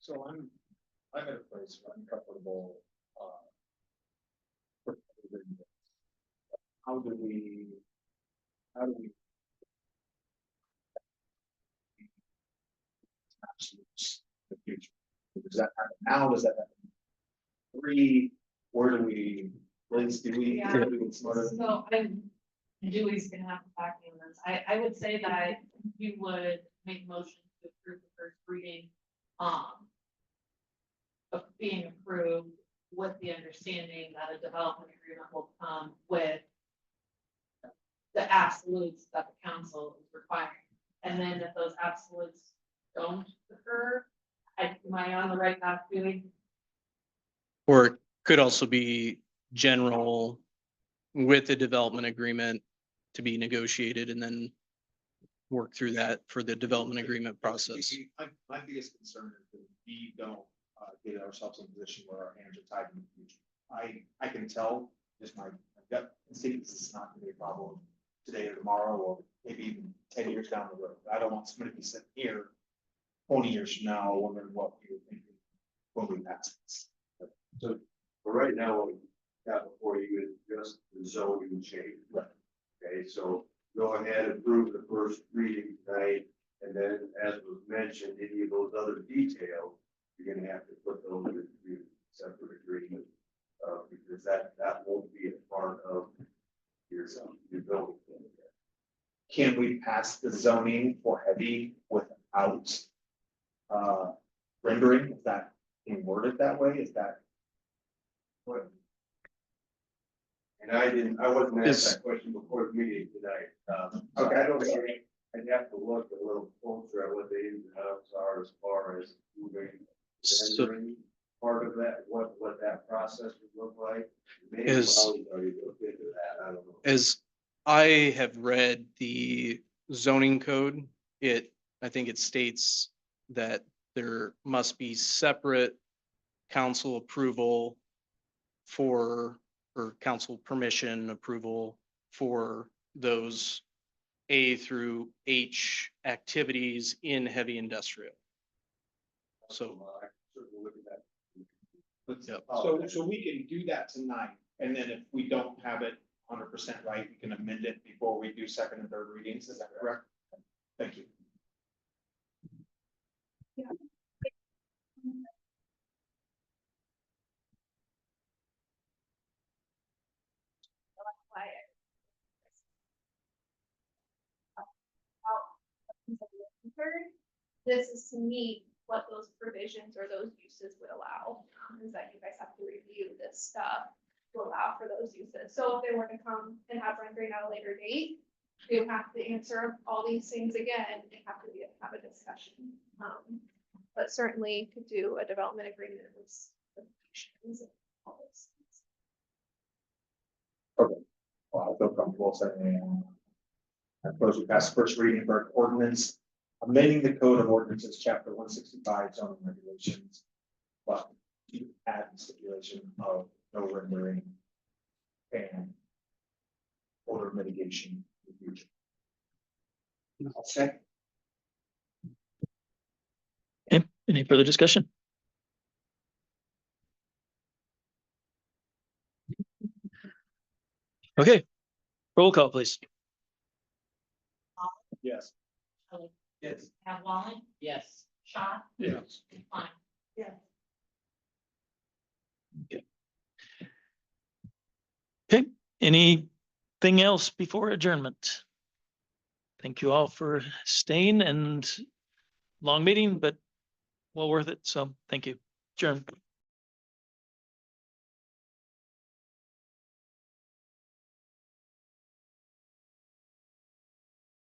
So I'm at a place where I'm comfortable how do we? How do we? The future. Does that happen now? Does that happen? Three, where do we, Liz, do we? Yeah. do we get smarter? So Dewey's gonna have to back me on this. I would say that you would make a motion to approve the first reading, of being approved with the understanding that a development agreement will come with the absolutes that the council is requiring. And then if those absolutes don't occur, am I on the right path doing? Or it could also be general with the development agreement to be negotiated and then work through that for the development agreement process. My biggest concern is that we don't get ourselves in a position where our hands are tied in the future. I can tell, just my gut instinct, this is not gonna be a problem today or tomorrow, or maybe even 10 years down the road. I don't want somebody to be sitting here 20 years from now, wondering what we were thinking when we passed this. So, for right now, what we got before you is just the zoning change. Right. Okay, so go ahead and approve the first reading tonight, and then, as was mentioned, any of those other details, you're gonna have to put those in separate agreement. Because that won't be a part of your building. Can we pass the zoning for heavy without rendering? Is that being worded that way? Is that? What? And I wasn't asked that question before the meeting tonight. Okay. I don't think, I'd have to look a little closer at what the ins and outs are as far as moving. So- rendering part of that, what that process would look like. Maybe Is- Molly's already looked into that, I don't know. As I have read the zoning code, I think it states that there must be separate council approval for, or council permission approval for those A through H activities in heavy industrial. So, I can certainly look at that. Yep. So we can do that tonight, and then if we don't have it 100% right, we can amend it before we do second and third readings. Is that correct? Thank you. This is to meet what those provisions or those uses would allow, is that you guys have to review this stuff to allow for those uses. So if they were to come and have rendering at a later date, they would have to answer all these things again and have to have a discussion. But certainly could do a development agreement with specifications and all those things. Well, I feel comfortable saying, I propose we pass first reading for ordinance, amending the code of ordinances, chapter 165 zoning regulations. But you add the stipulation of no rendering and odor mitigation in the future. Okay. Okay, any further discussion? Okay, roll call, please. Yes. Kelly? Yes. Wallen? Yes. Shaw? Yes. Fine. Yeah. Okay, anything else before adjournment? Thank you all for staying and long meeting, but well worth it. So thank you. Adjourn.